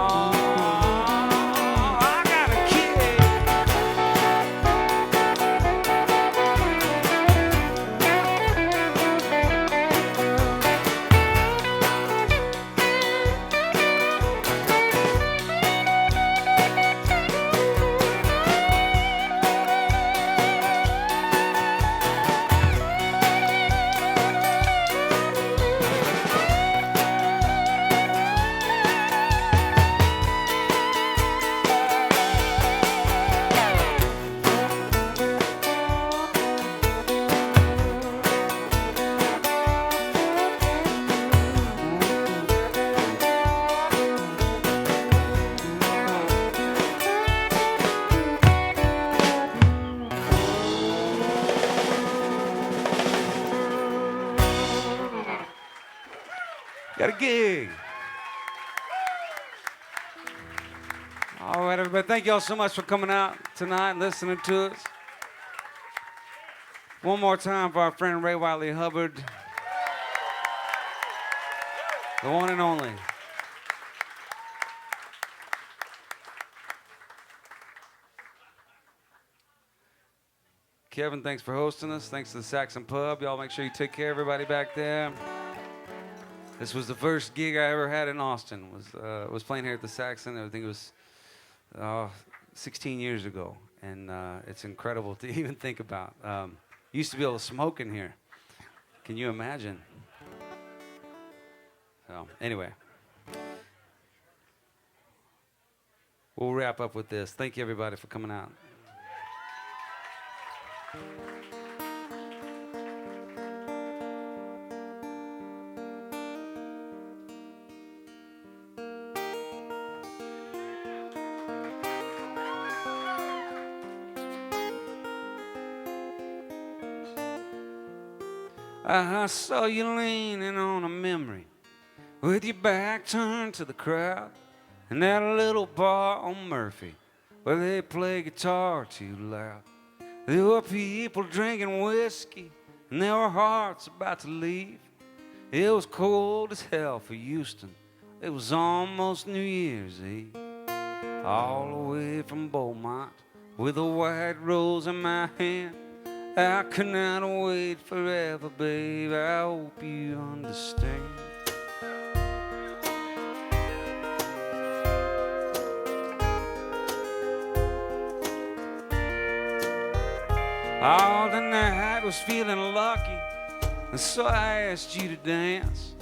Got a gig. All right, everybody. Thank you all so much for coming out tonight and listening to us. One more time for our friend Ray Wiley Hubbard. The one and only. Kevin, thanks for hosting us. Thanks to the Saxon Pub. Y'all make sure you take care of everybody back there. This was the first gig I ever had in Austin. Was playing here at the Saxon. I think it was 16 years ago. And it's incredible to even think about. Used to be able to smoke in here. Can you imagine? So, anyway. We'll wrap up with this. Thank you, everybody, for coming out. I saw you leaning on a memory with your back turned to the crowd in that little bar on Murphy where they play guitar too loud. There were people drinking whiskey and there were hearts about to leave. It was cold as hell for Houston. It was almost New Year's Eve. All the way from Beaumont with a white rose in my hand. I could not wait forever, babe. I hope you understand. All the night was feeling lucky, and so I asked you to dance.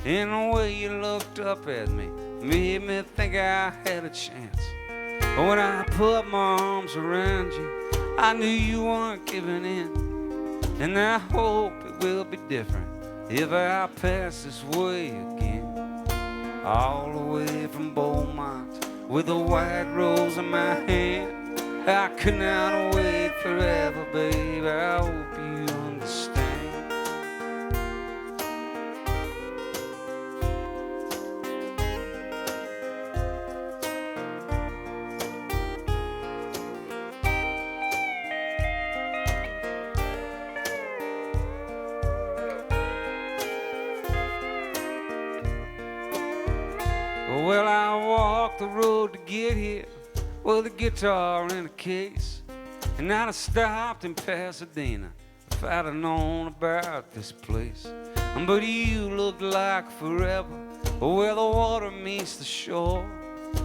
And the way you looked up at me made me think I had a chance. But when I put my arms around you, I knew you weren't giving in. And I hope it will be different if I pass this way again. All the way from Beaumont with a white rose in my hand. I could not wait forever, babe. I hope you understand. Well, I walked the road to get here with a guitar in a case. And I'd have stopped in Pasadena if I'd have known about this place. But you looked like forever where the water meets the shore.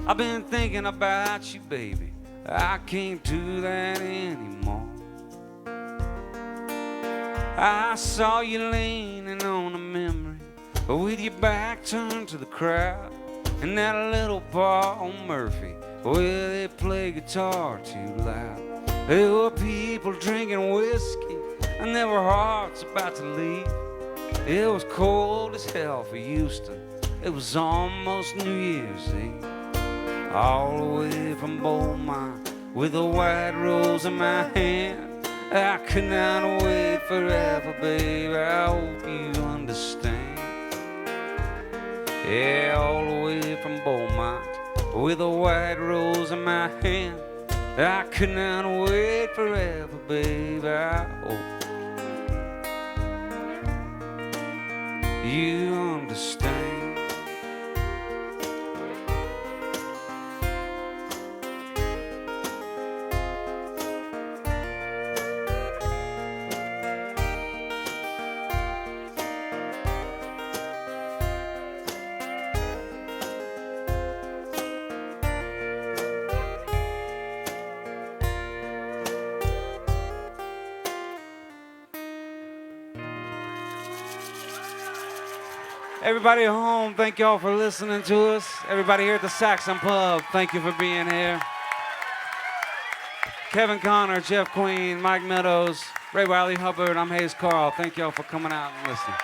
I've been thinking about you, baby. I can't do that anymore. I saw you leaning on a memory with your back turned to the crowd in that little bar on Murphy where they play guitar too loud. There were people drinking whiskey and there were hearts about to leave. It was cold as hell for Houston. It was almost New Year's Eve. All the way from Beaumont with a white rose in my hand. I could not wait forever, babe. I hope you understand. Yeah, all the way from Beaumont with a white rose in my hand. I could not wait forever, babe. I hope you understand. Everybody at home, thank y'all for listening to us. Everybody here at the Saxon Pub, thank you for being here. Kevin Connor, Jeff Queen, Mike Meadows, Ray Wiley Hubbard, I'm Hayes Carll. Thank y'all for coming out and listening.